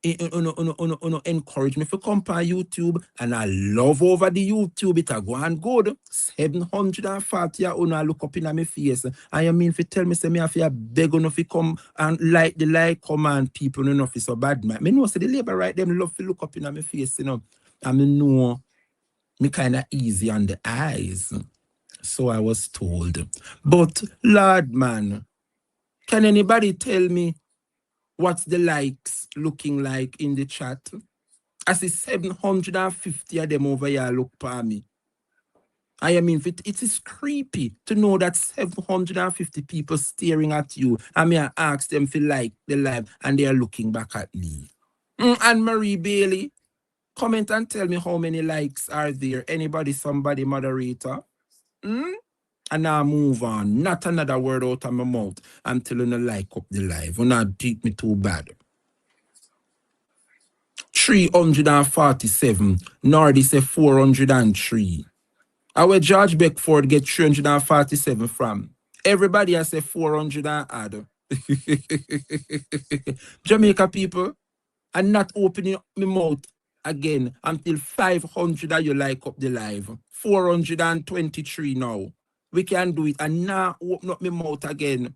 encourage me to come on YouTube, and I love over the YouTube. It a go on good. 740 I look up in my face. And you mean if you tell me say me have to beg on if you come and like the like command people, you know, if it's so bad, man. Me know say the labor right them love to look up in my face, you know. And me know me kind of easy on the eyes. So I was told. But Lord man, can anybody tell me what's the likes looking like in the chat? I see 750 of them over here look for me. I mean, it is creepy to know that 750 people staring at you. I mean, I ask them to like the live and they are looking back at me. And Marie Bailey, comment and tell me how many likes are there. Anybody, somebody, moderator? And now move on. Not another word out of my mouth until you like up the live. You not treat me too bad. 347. Nordy say 403. Our George Beckford get 347 from. Everybody has say 400 and add. Jamaica people, I'm not opening my mouth again until 500 that you like up the live. 423 now. We can do it and now open up my mouth again.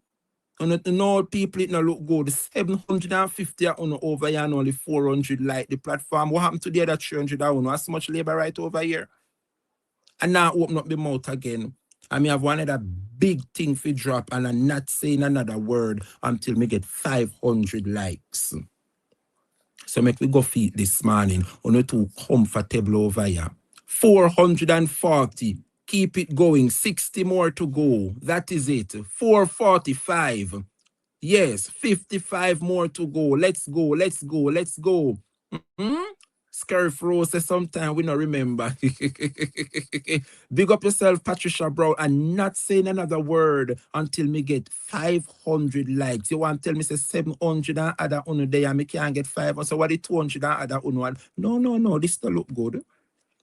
And no people it not look good. 750 on over here and only 400 like the platform. What happened to the other 300 on? As much labor right over here. And now open up my mouth again. I mean, I have one other big thing for drop and I'm not saying another word until me get 500 likes. So make we go feet this morning. We're not too comfortable over here. 440. Keep it going. 60 more to go. That is it. 445. Yes, 55 more to go. Let's go. Let's go. Let's go. Scarecrow says sometime we not remember. Big up yourself, Patricia Brown, and not saying another word until me get 500 likes. You want to tell me say 700 and other on there and me can't get 500. So what the 200 and other on one? No. This still look good.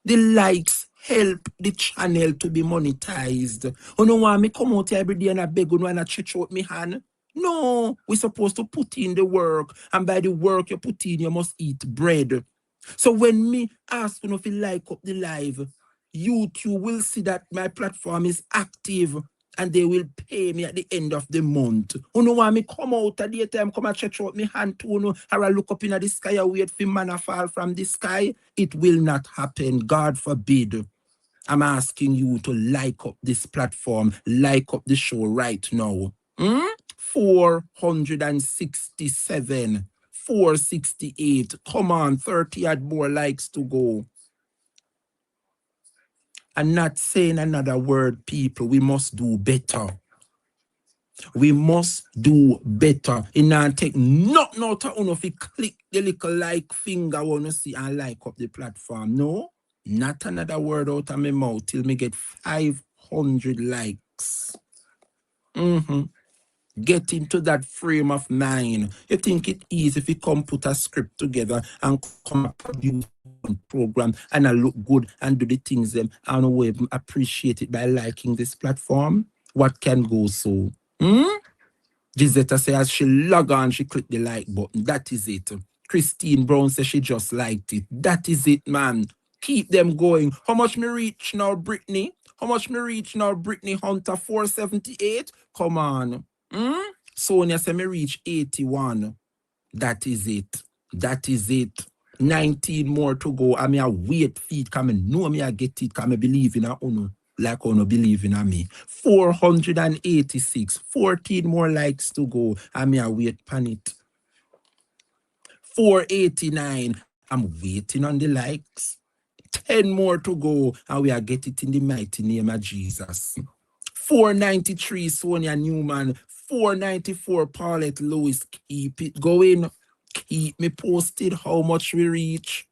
The likes help the channel to be monetized. You know why me come out here every day and I beg you and I stretch out my hand? No, we're supposed to put in the work, and by the work you put in, you must eat bread. So when me ask you if you like up the live, YouTube will see that my platform is active and they will pay me at the end of the month. You know why me come out at the time, come and stretch out my hand to you, or I look up in the sky and wait for manna fall from the sky? It will not happen, God forbid. I'm asking you to like up this platform, like up the show right now. 467. 468. Come on, 30 odd more likes to go. I'm not saying another word, people. We must do better. We must do better. It not take nothing out of if you click the little like finger wanna see and like up the platform. No, not another word out of my mouth till me get 500 likes. Get into that frame of mind. You think it easy if you come put a script together and come produce a program and I look good and do the things them and we appreciate it by liking this platform? What can go so? Gisetta says as she log on, she click the like button. That is it. Christine Brown says she just liked it. That is it, man. Keep them going. How much me reach now, Brittany? How much me reach now, Brittany Hunter? 478? Come on. Sonia said me reach 81. That is it. That is it. 19 more to go. I mean, I wait feet coming. No, me I get it. Come believe in a uno. Like uno believe in a me. 486. 14 more likes to go. I mean, I wait pan it. 489. I'm waiting on the likes. 10 more to go. And we are get it in the mighty name of Jesus. 493, Sonia Newman. 494, Paulette Lewis. Keep it going. Keep me posted how much we reach.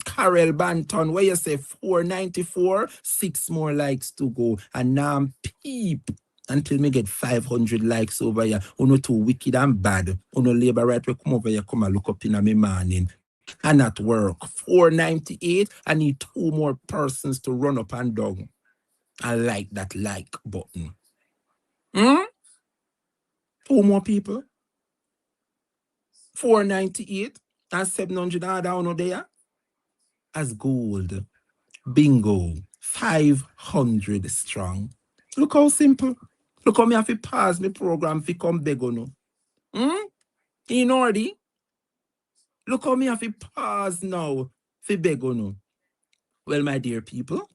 Carol Banton, where you say 494, 6 more likes to go. And now I'm peep until me get 500 likes over here. Uno too wicked and bad. Uno labor right we come over here, come and look up in my morning. And at work. 498. I need 2 more persons to run up and down. I like that like button. 2 more people. 498 and 700 are down there. As gold. Bingo. 500 strong. Look how simple. Look how me have to pause my program if come beg on. In order. Look how me have to pause now for beg on. Well, my dear people,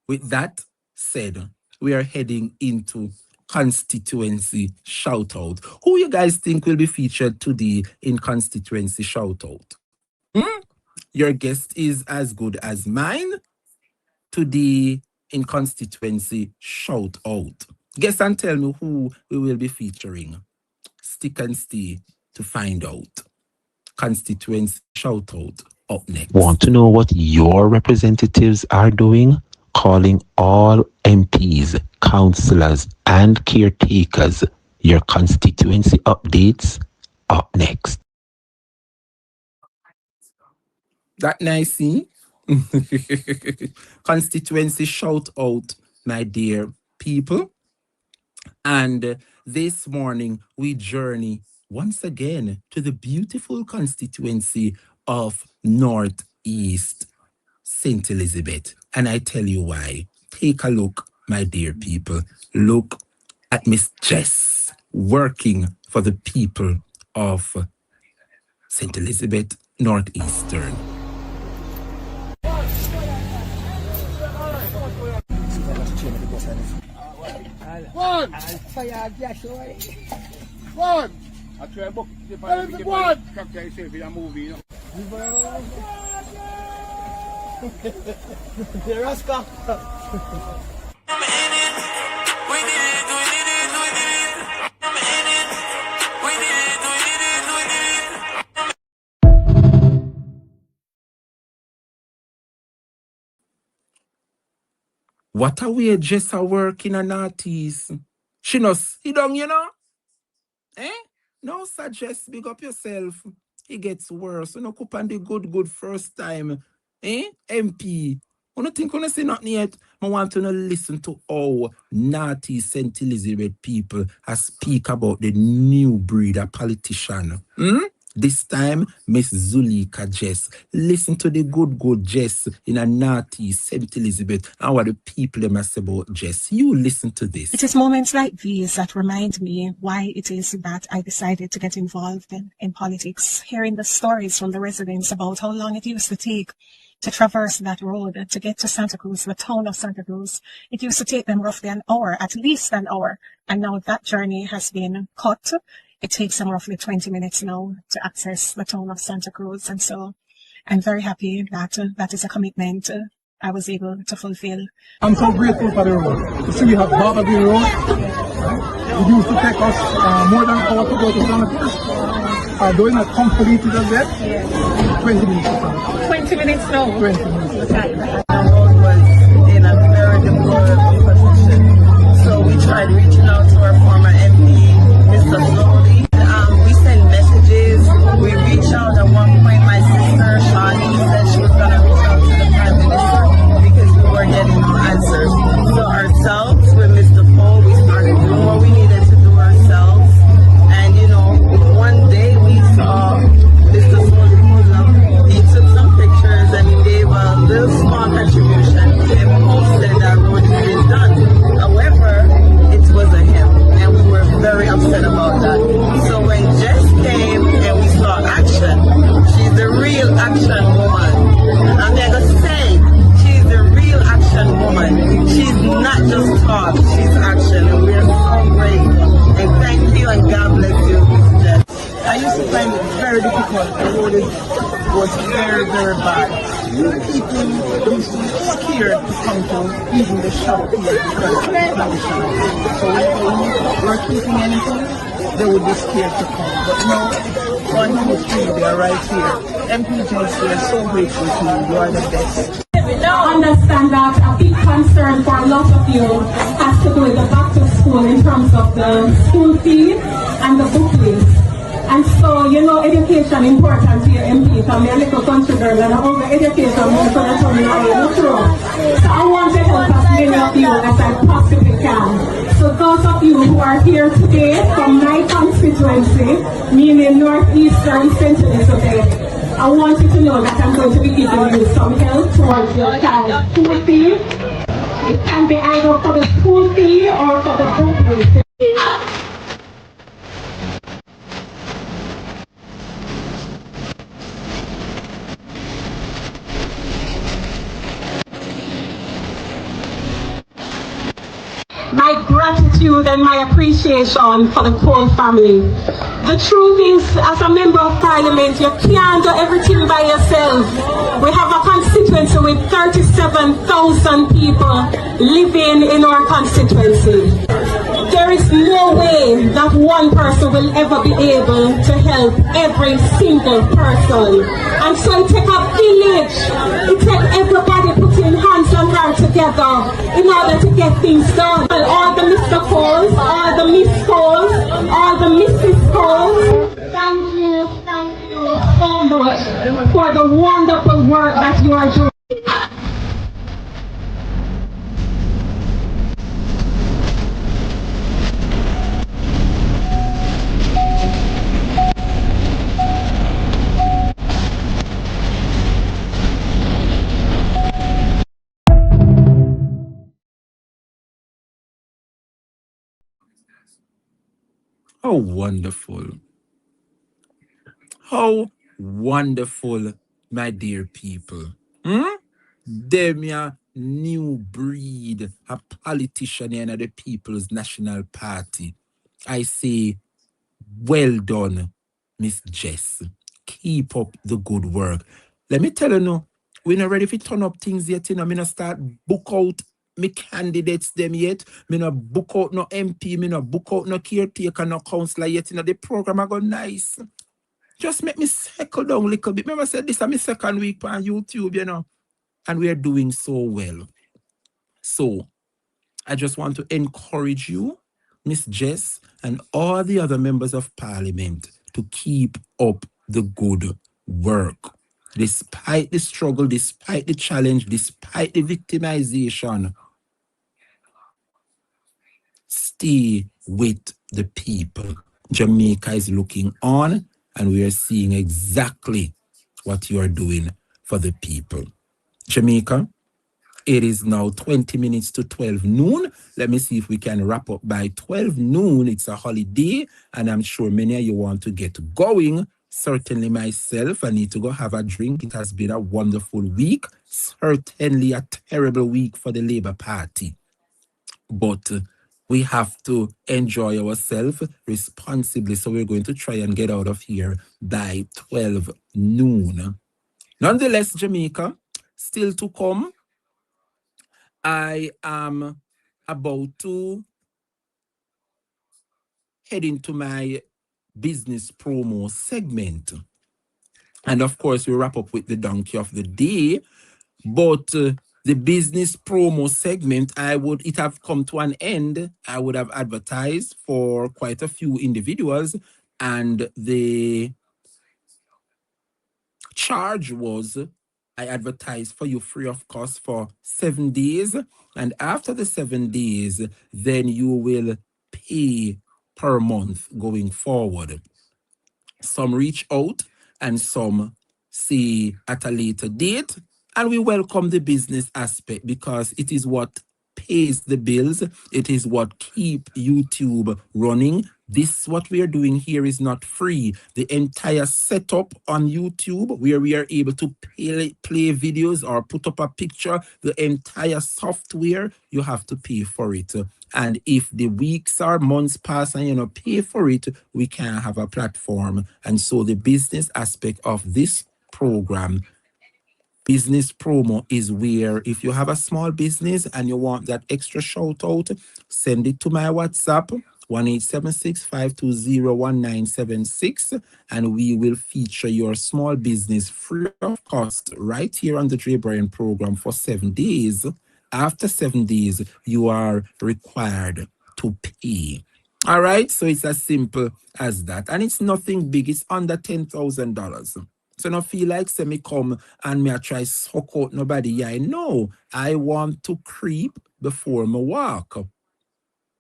with that said, we are heading into constituency shout out. Who you guys think will be featured today in constituency shout out? Your guest is as good as mine. Today in constituency shout out. Guess and tell me who we will be featuring. Stick and stay to find out. Constituency shout out up next. Want to know what your representatives are doing? Calling all MPs, councillors, and caretakers. Your constituency updates up next. That nice, see? Constituency shout out, my dear people. And this morning we journey once again to the beautiful constituency of Northeast St. Elizabeth. And I tell you why. Take a look, my dear people. Look at Miss Jess working for the people of St. Elizabeth Northeastern. One. One. I try book. One. What a way Jess a work in a Northeast. She no sit down, you know? No suggest, big up yourself. It gets worse. You know, coop on the good first time. MP. I don't think I say nothing yet. I want to listen to how Northeast St. Elizabeth people speak about the new breed of politician. This time, Miss Zulika Jess. Listen to the good Jess in a Northeast St. Elizabeth and what the people must say about Jess. You listen to this. It is moments like these that remind me why it is that I decided to get involved in politics. Hearing the stories from the residents about how long it used to take to traverse that road to get to Santa Cruz, the town of Santa Cruz. It used to take them roughly an hour, at least an hour. And now that journey has been cut. It takes them roughly 20 minutes now to access the town of Santa Cruz. And so I'm very happy that that is a commitment I was able to fulfill. I'm so grateful for the road. You see, we have Barber Green Road. It used to take us more than an hour to go to Santa Cruz. Doing a completed as yet, 20 minutes. 20 minutes now? 20 minutes. Okay. The road was in a very deplorable position. So we tried reaching out to our former MP action woman. I'm going to say, she's the real action woman. She's not just talk, she's action. And we're so grateful. And thank you and God bless you, Mr. Jess. I used to find it very difficult. The road was very, very bad. People used to be scared to come to even the shop here because of the condition. So whenever we were keeping anything, they would be scared to come. But now, 1, 2, 3, they are right here. MPJs, we are so grateful to you. You are the best. I understand that a big concern for a lot of you has to do with the back to school in terms of the school fee and the book list. And so, you know, education important here in MP. I'm a little country girl and I'm over education more so that's what I'm through. So I want to help as many of you as I possibly can. So those of you who are here today from my constituency, meaning Northeastern St. Elizabeth, I want you to know that I'm going to be giving you some help towards your child's school fee. It can be either for the school fee or for the book list. My gratitude and my appreciation for the Cole family. The truth is, as a member of parliament, you can't do everything by yourself. We have a constituency with 37,000 people living in our constituency. There is no way that one person will ever be able to help every single person. And so it takes a village. It takes everybody putting hands and heart together in order to get things done. All the Mr. Coles, all the Miss Coles, all the Mrs. Coles, thank you so much for the wonderful work that you are doing. How wonderful. How wonderful, my dear people. Them ya new breed, a politician in the People's National Party. I say, well done, Miss Jess. Keep up the good work. Let me tell you now, we're not ready to turn up things yet. You know, I'm not start book out me candidates them yet. Me not book out no MP, me not book out no caretaker, no councillor yet. You know, the program I go nice. Just make me settle down a little bit. Remember I said this is my second week on YouTube, you know, and we are doing so well. So I just want to encourage you, Miss Jess, and all the other members of Parliament to keep up the good work. Despite the struggle, despite the challenge, despite the victimization, stay with the people. Jamaica is looking on, and we are seeing exactly what you are doing for the people. Jamaica, it is now 20 minutes to 12 noon. Let me see if we can wrap up by 12 noon. It's a holiday, and I'm sure many of you want to get going. Certainly myself, I need to go have a drink. It has been a wonderful week. Certainly a terrible week for the Labour Party. But we have to enjoy ourselves responsibly. So we're going to try and get out of here by 12 noon. Nonetheless, Jamaica, still to come. I am about to head into my business promo segment. And of course, we wrap up with the donkey of the day. But the business promo segment, it have come to an end. I would have advertised for quite a few individuals, and the charge was I advertised for you free of cost for 7 days, and after the 7 days, then you will pay per month going forward. Some reach out and some say at a later date, and we welcome the business aspect because it is what pays the bills. It is what keeps YouTube running This, what we are doing here, is not free. The entire setup on YouTube, where we are able to play videos or put up a picture, the entire software, you have to pay for it. And if the weeks or months pass and you don't pay for it, we can't have a platform. And so the business aspect of this program, business promo, is where if you have a small business and you want that extra shout out, send it to my WhatsApp 1-876-520-1976, and we will feature your small business free of cost right here on the Dre Bryan program for 7 days. After 7 days, you are required to pay. All right, so it's as simple as that, and it's nothing big. It's under $10,000. So no feel like say me come and me I try suck out nobody. Yeah, no, I want to creep before me walk.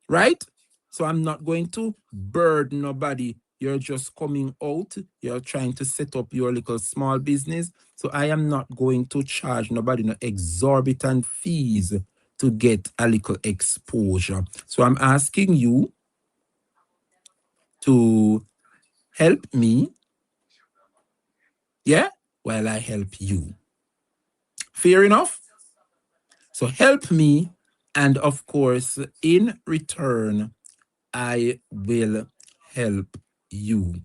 Right? So I'm not going to burden nobody. You're just coming out. You're trying to set up your little small business. So I am not going to charge nobody no exorbitant fees to get a little exposure. So I'm asking you to help me, yeah, while I help you. Fair enough? So help me, and of course, in return, I will help you.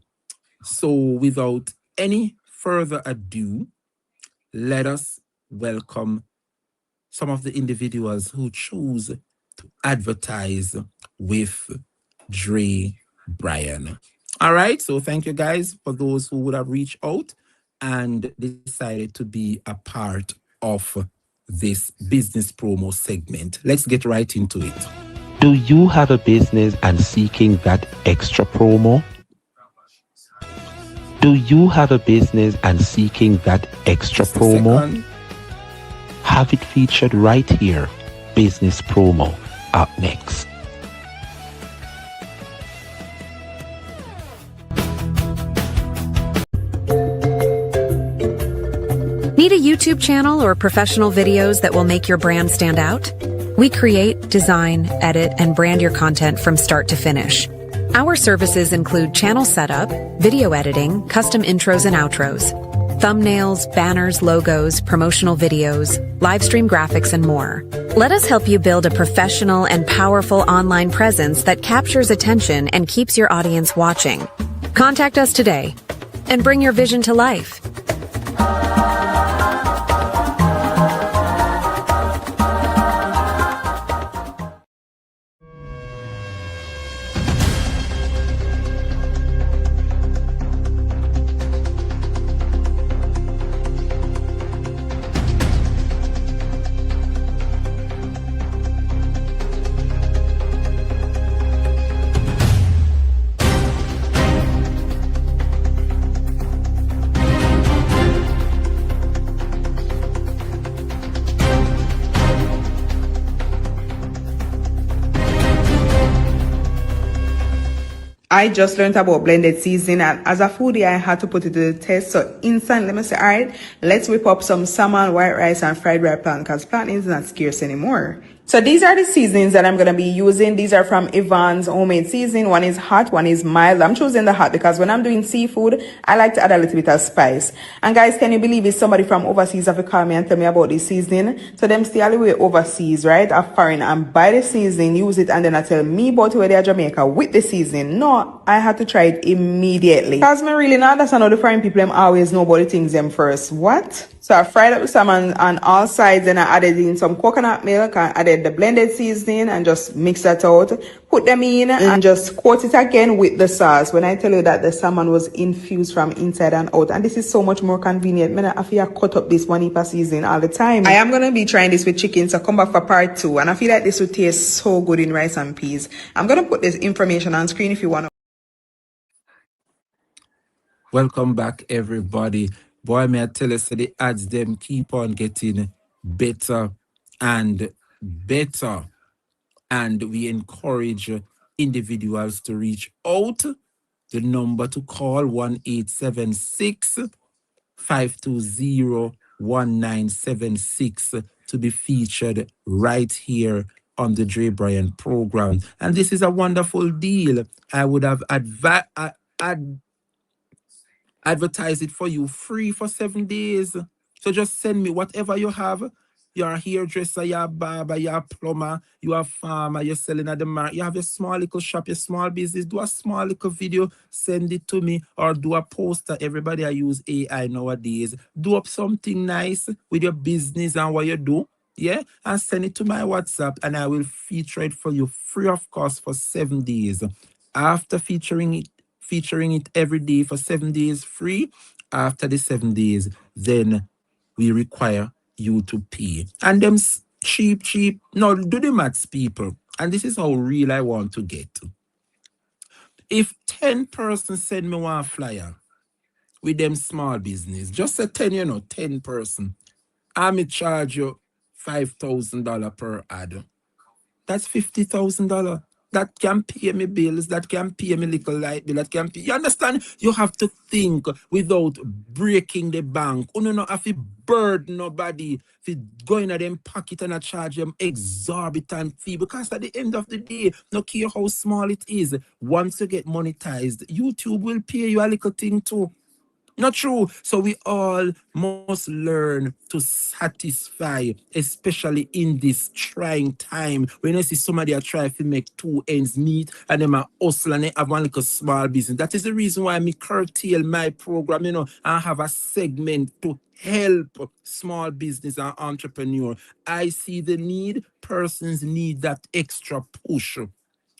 So without any further ado, let us welcome some of the individuals who chose to advertise with Dre Bryan. All right, so thank you guys for those who would have reached out and decided to be a part of this business promo segment. Let's get right into it. Do you have a business and seeking that extra promo? Do you have a business and seeking that extra promo? Have it featured right here. Business promo up next. Need a YouTube channel or professional videos that will make your brand stand out? We create, design, edit, and brand your content from start to finish. Our services include channel setup, video editing, custom intros and outros, thumbnails, banners, logos, promotional videos, live stream graphics, and more. Let us help you build a professional and powerful online presence that captures attention and keeps your audience watching. Contact us today and bring your vision to life. I just learned about blended seasoning, and as a foodie, I had to put it to the test. So instantly, let me say, all right, let's whip up some salmon, white rice, and fried red plant, because plantain is not scarce anymore. So these are the seasonings that I'm going to be using. These are from Yvonne's homemade seasoning. One is hot, one is mild. I'm choosing the hot because when I'm doing seafood, I like to add a little bit of spice. And guys, can you believe it's somebody from overseas have to call me and tell me about this seasoning? So them stay all the way overseas, right? A foreign, and buy the seasoning, use it, and then I tell me about where they are Jamaica with the seasoning. No, I had to try it immediately. Because me really not, that's another foreign people, them always know about the things them first. What? So I fried up the salmon on all sides, and I added in some coconut milk, and added the blended seasoning and just mix that out. Put them in and just coat it again with the sauce. When I tell you that the salmon was infused from inside and out, and this is so much more convenient. I feel I cut up this one heap of seasoning all the time. I am going to be trying this with chicken, so come back for part 2. And I feel like this would taste so good in rice and peas. I'm going to put this information on screen if you want to. Welcome back, everybody. Boy, may I tell you, so the ads them keep on getting better and better. And we encourage individuals to reach out. The number to call 1-876-520-1976 to be featured right here on the Dre Bryan program. And this is a wonderful deal. I would have advertise it for you free for 7 days. So just send me whatever you have. You're a hairdresser, you're a barber, you're a plumber, you're a farmer, you're selling at the market, you have your small little shop, your small business, do a small little video, send it to me, or do a poster. Everybody I use AI nowadays. Do up something nice with your business and what you do. Yeah, and send it to my WhatsApp and I will feature it for you free of cost for 7 days. After featuring it every day for 7 days free, after the 7 days, then we require you to pay. And them cheap. No, do the maths, people. And this is how real I want to get. If 10 persons send me one flyer with them small business, just say 10, 10 person, I may charge you $5,000 per ad. That's $50,000. That can pay me bills, that can pay me little light bill, that can pay. You understand? You have to think without breaking the bank. You don't have to burden nobody. If you go in them pocket and charge them exorbitant fee, because at the end of the day, no care how small it is, once you get monetized, YouTube will pay you a little thing too. Not true. So we all must learn to satisfy, especially in this trying time. When I see somebody are trying to make 2 ends meet and them are hustle and they have one little small business. That is the reason why I curtail my program, and have a segment to help small business and entrepreneur. I see the need, persons need that extra push.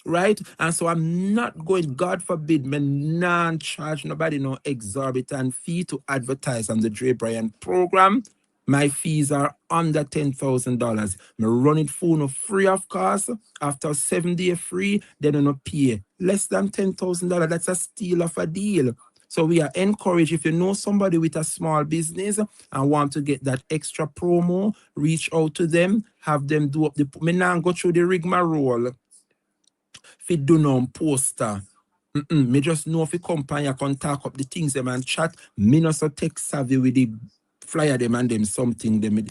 Right? And so I'm not going, God forbid, me non-charge nobody no exorbitant fee to advertise on the Dre Bryan program. My fees are under $10,000. Me run it for no free of cost. After 7 days free, they don't pay less than $10,000. That's a steal of a deal. So we are encouraged, if you know somebody with a small business and want to get that extra promo, reach out to them, have them do up the, me now go through the rigmarole. If you do no poster, me just know if you company can talk up the things them and chat, me not so tech savvy with the flyer them and them something them.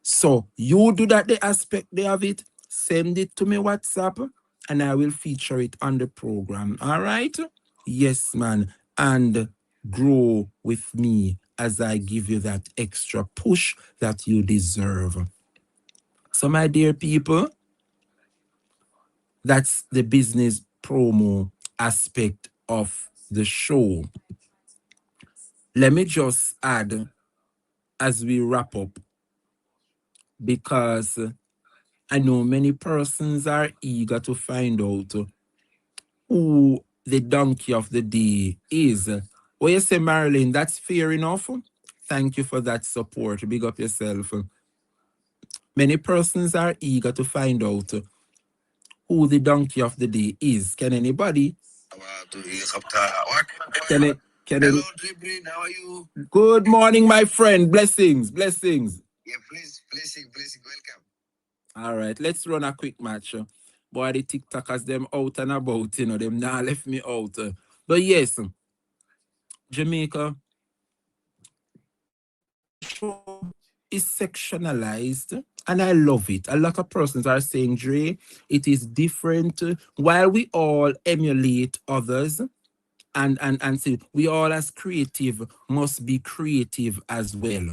So you do that the aspect they have it, send it to me WhatsApp and I will feature it on the program. All right? Yes, man. And grow with me as I give you that extra push that you deserve. So my dear people, that's the business promo aspect of the show. Let me just add as we wrap up, because I know many persons are eager to find out who the donkey of the day is. What you say, Marilyn, that's fair enough. Thank you for that support. Big up yourself. Many persons are eager to find out who the donkey of the day is. Can anybody? Hello, Dribbling, how are you? Good morning, my friend. Blessings. Yeah, please, blessing, welcome. All right, let's run a quick match. Boy, the TikTokers, them out and about, them now left me out. But yes, Jamaica show is sectionalized, and I love it. A lot of persons are saying, Dre, it is different. While we all emulate others, and say we all as creative must be creative as well.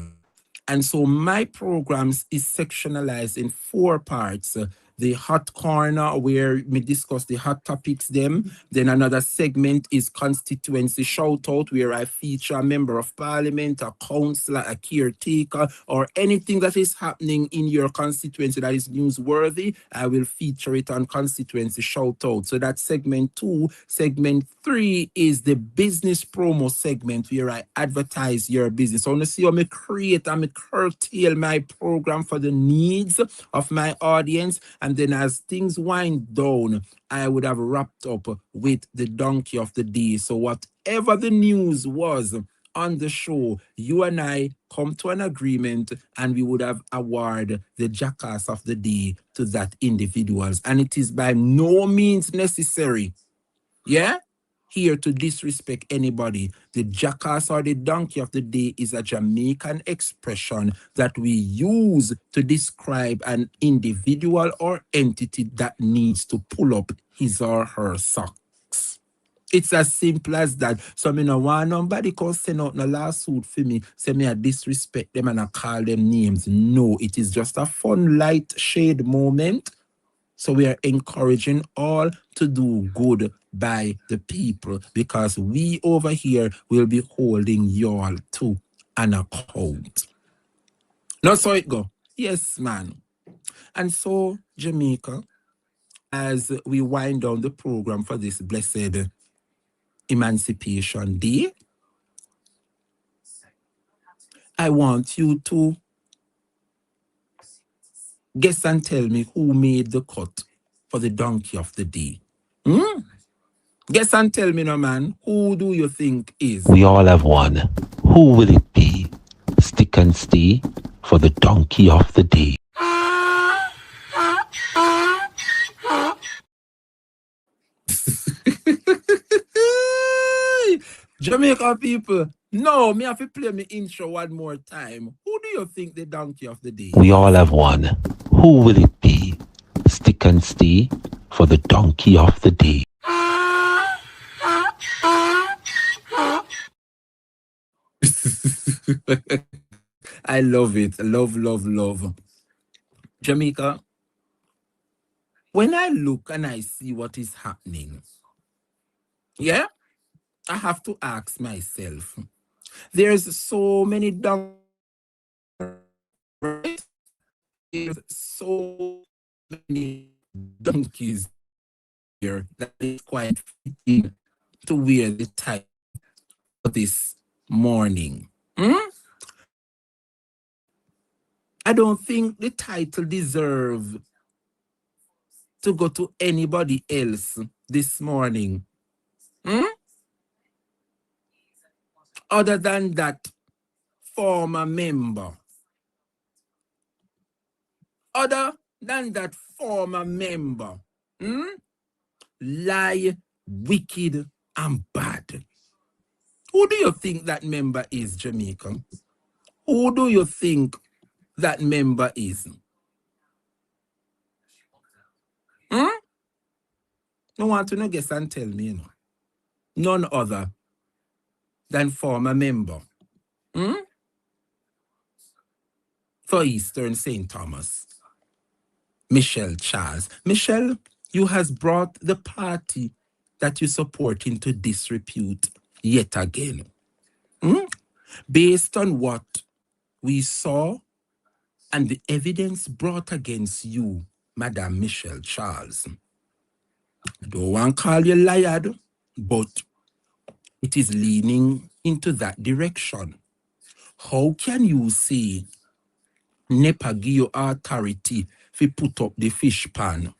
And so my programs is sectionalized in 4 parts. The hot corner, where we discuss the hot topics them. Then another segment is constituency shout out, where I feature a member of parliament, a councillor, a caretaker, or anything that is happening in your constituency that is newsworthy. I will feature it on constituency shout out. So that's segment 2. Segment 3 is the business promo segment, where I advertise your business. So I want to see how I create and curtail my program for the needs of my audience. And then as things wind down, I would have wrapped up with the donkey of the day. So whatever the news was on the show, you and I come to an agreement and we would have awarded the jackass of the day to that individuals. And it is by no means necessary. Yeah? here to disrespect anybody. The jackass or the donkey of the day is a Jamaican expression that we use to describe an individual or entity that needs to pull up his or her socks. It's as simple as that. So I don't want nobody can send out no lawsuit for me, say me I disrespect them and I call them names. No, it is just a fun, light shade moment. So we are encouraging all to do good by the people, because we over here will be holding y'all to an account. Now so it go. Yes, man. And so, Jamaica, as we wind down the program for this blessed Emancipation Day, I want you to guess and tell me who made the cut for the donkey of the day. Guess and tell me, no man, who do you think is? We all have one. Who will it be? Stick and stay for the donkey of the day. Jamaica people, no, me have to play me intro one more time. Who do you think the donkey of the day is? We all have one. Who will it be? Stick and stay for the donkey of the day. I love it. Love, love, love. Jamaica, when I look and I see what is happening, yeah, I have to ask myself, there's so many donkeys, right? There's so many donkeys here that is quite fitting to wear the title this morning. I don't think the title deserves to go to anybody else this morning. Other than that former member. Other than that former member. Lie, wicked, and bad. Who do you think that member is, Jamaica? Who do you think that member is? I want to know, guess and tell me, you know. None other than former member. For Eastern St. Thomas, Michelle Charles. Michelle, you has brought the party that you support into disrepute yet again. Based on what we saw and the evidence brought against you, Madam Michelle Charles. I don't want to call you liar, but it is leaning into that direction. How can you say Nepa give you authority to put up the fish pan?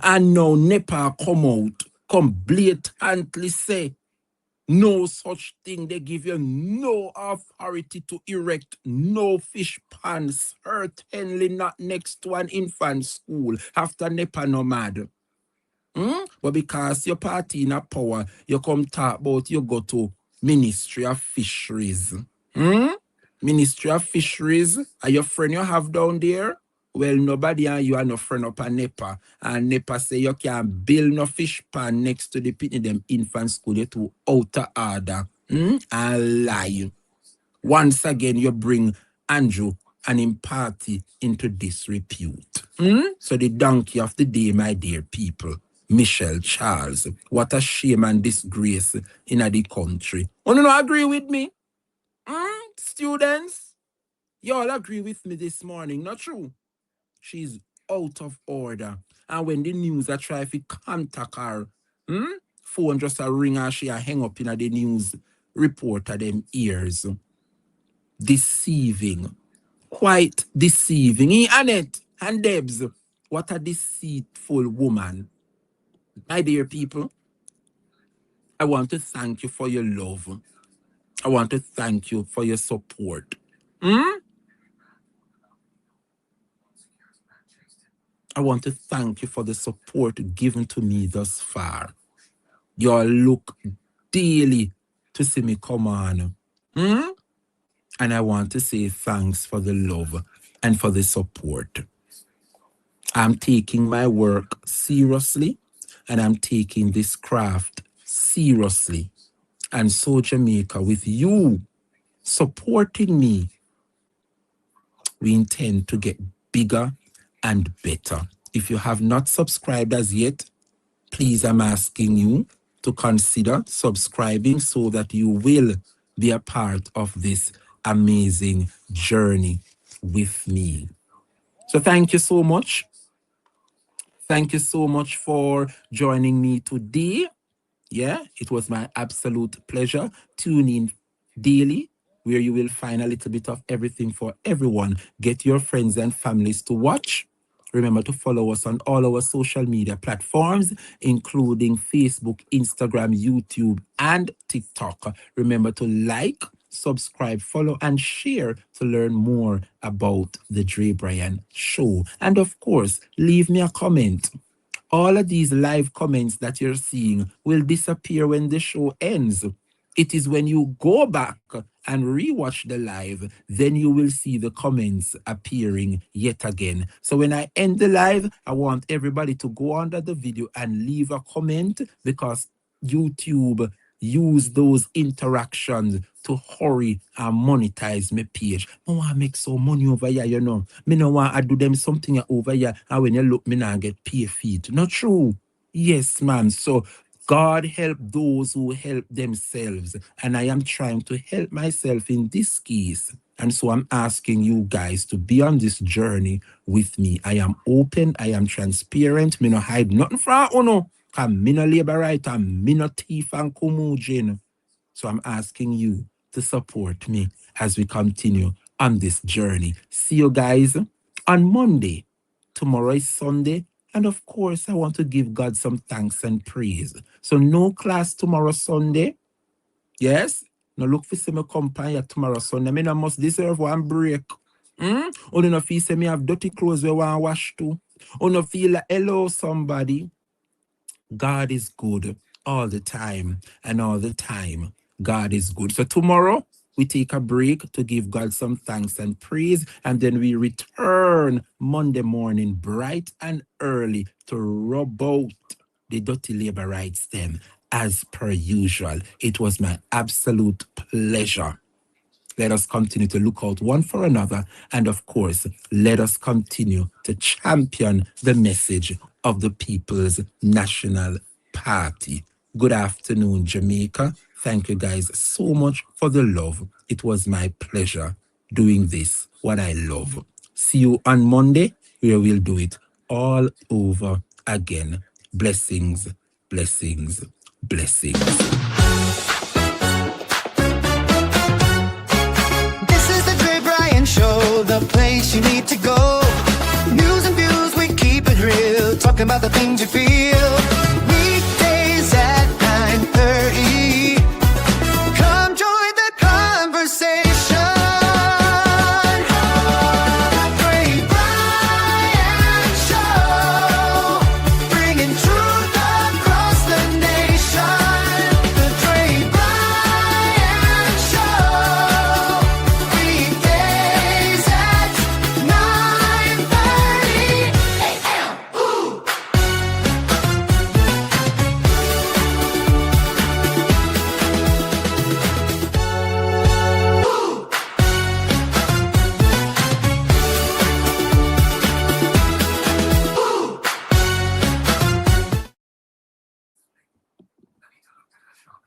And now Nepa come blatantly say, no such thing. They give you no authority to erect no fish pan, certainly not next to an infant school after Nepa no mad. But because your party in a power, you come talk about you go to Ministry of Fisheries. Ministry of Fisheries, are your friend you have down there? Well, nobody and you are no friend up a Nepa. And Nepa say you can't build no fish pan next to the pitney them infant school. You to outer order. And lie. Once again, you bring Andrew and him party into disrepute. So the donkey of the day, my dear people, Michelle Charles. What a shame and disgrace in the country. You don't agree with me? Students, you all agree with me this morning, not true? She's out of order. And when the news are try to contact her, phone just a ring and she a hang up in the news reporter them ears. Deceiving. Quite deceiving. Annette and Debs, what a deceitful woman. My dear people, I want to thank you for your love. I want to thank you for your support. I want to thank you for the support given to me thus far. You all look daily to see me come on. And I want to say thanks for the love and for the support. I'm taking my work seriously, and I'm taking this craft seriously. And so, Jamaica, with you supporting me, we intend to get bigger and better. If you have not subscribed as yet, please, I'm asking you to consider subscribing so that you will be a part of this amazing journey with me. So thank you so much. Thank you so much for joining me today. Yeah, it was my absolute pleasure. Tune in daily, where you will find a little bit of everything for everyone. Get your friends and families to watch. Remember to follow us on all our social media platforms, including Facebook, Instagram, YouTube, and TikTok. Remember to like, subscribe, follow, and share to learn more about the Dre Bryan Show. And of course, leave me a comment. All of these live comments that you're seeing will disappear when the show ends. It is when you go back and rewatch the live, then you will see the comments appearing yet again. So when I end the live, I want everybody to go under the video and leave a comment, because YouTube use those interactions to hurry and monetize my page. I want to make some money over here, you know. Me no want to do them something over here, and when you look, me not get pay feed. Not true. Yes, man. So God help those who help themselves. And I am trying to help myself in this case. And so I'm asking you guys to be on this journey with me. I am open. I am transparent. Me no hide nothing from you, no. Because me no labor right and me no thief and kumujin. So I'm asking you to support me as we continue on this journey. See you guys on Monday. Tomorrow is Sunday. And of course, I want to give God some thanks and praise. So no class tomorrow, Sunday. Yes? Now look for some company tomorrow, Sunday. I mean, I must deserve one break. Only no feel say me have dirty clothes where I want to wash too. Only no feel like, hello, somebody. God is good all the time, and all the time, God is good. So tomorrow, we take a break to give God some thanks and praise, and then we return Monday morning bright and early to rub out the dirty labor rights them as per usual. It was my absolute pleasure. Let us continue to look out one for another, and of course, let us continue to champion the message of the People's National Party. Good afternoon, Jamaica. Thank you guys so much for the love. It was my pleasure doing this, what I love. See you on Monday, where we'll do it all over again. Blessings, blessings, blessings. This is the Dre Bryan Show, the place you need to go. News and views, we keep it real, talking about the things you feel.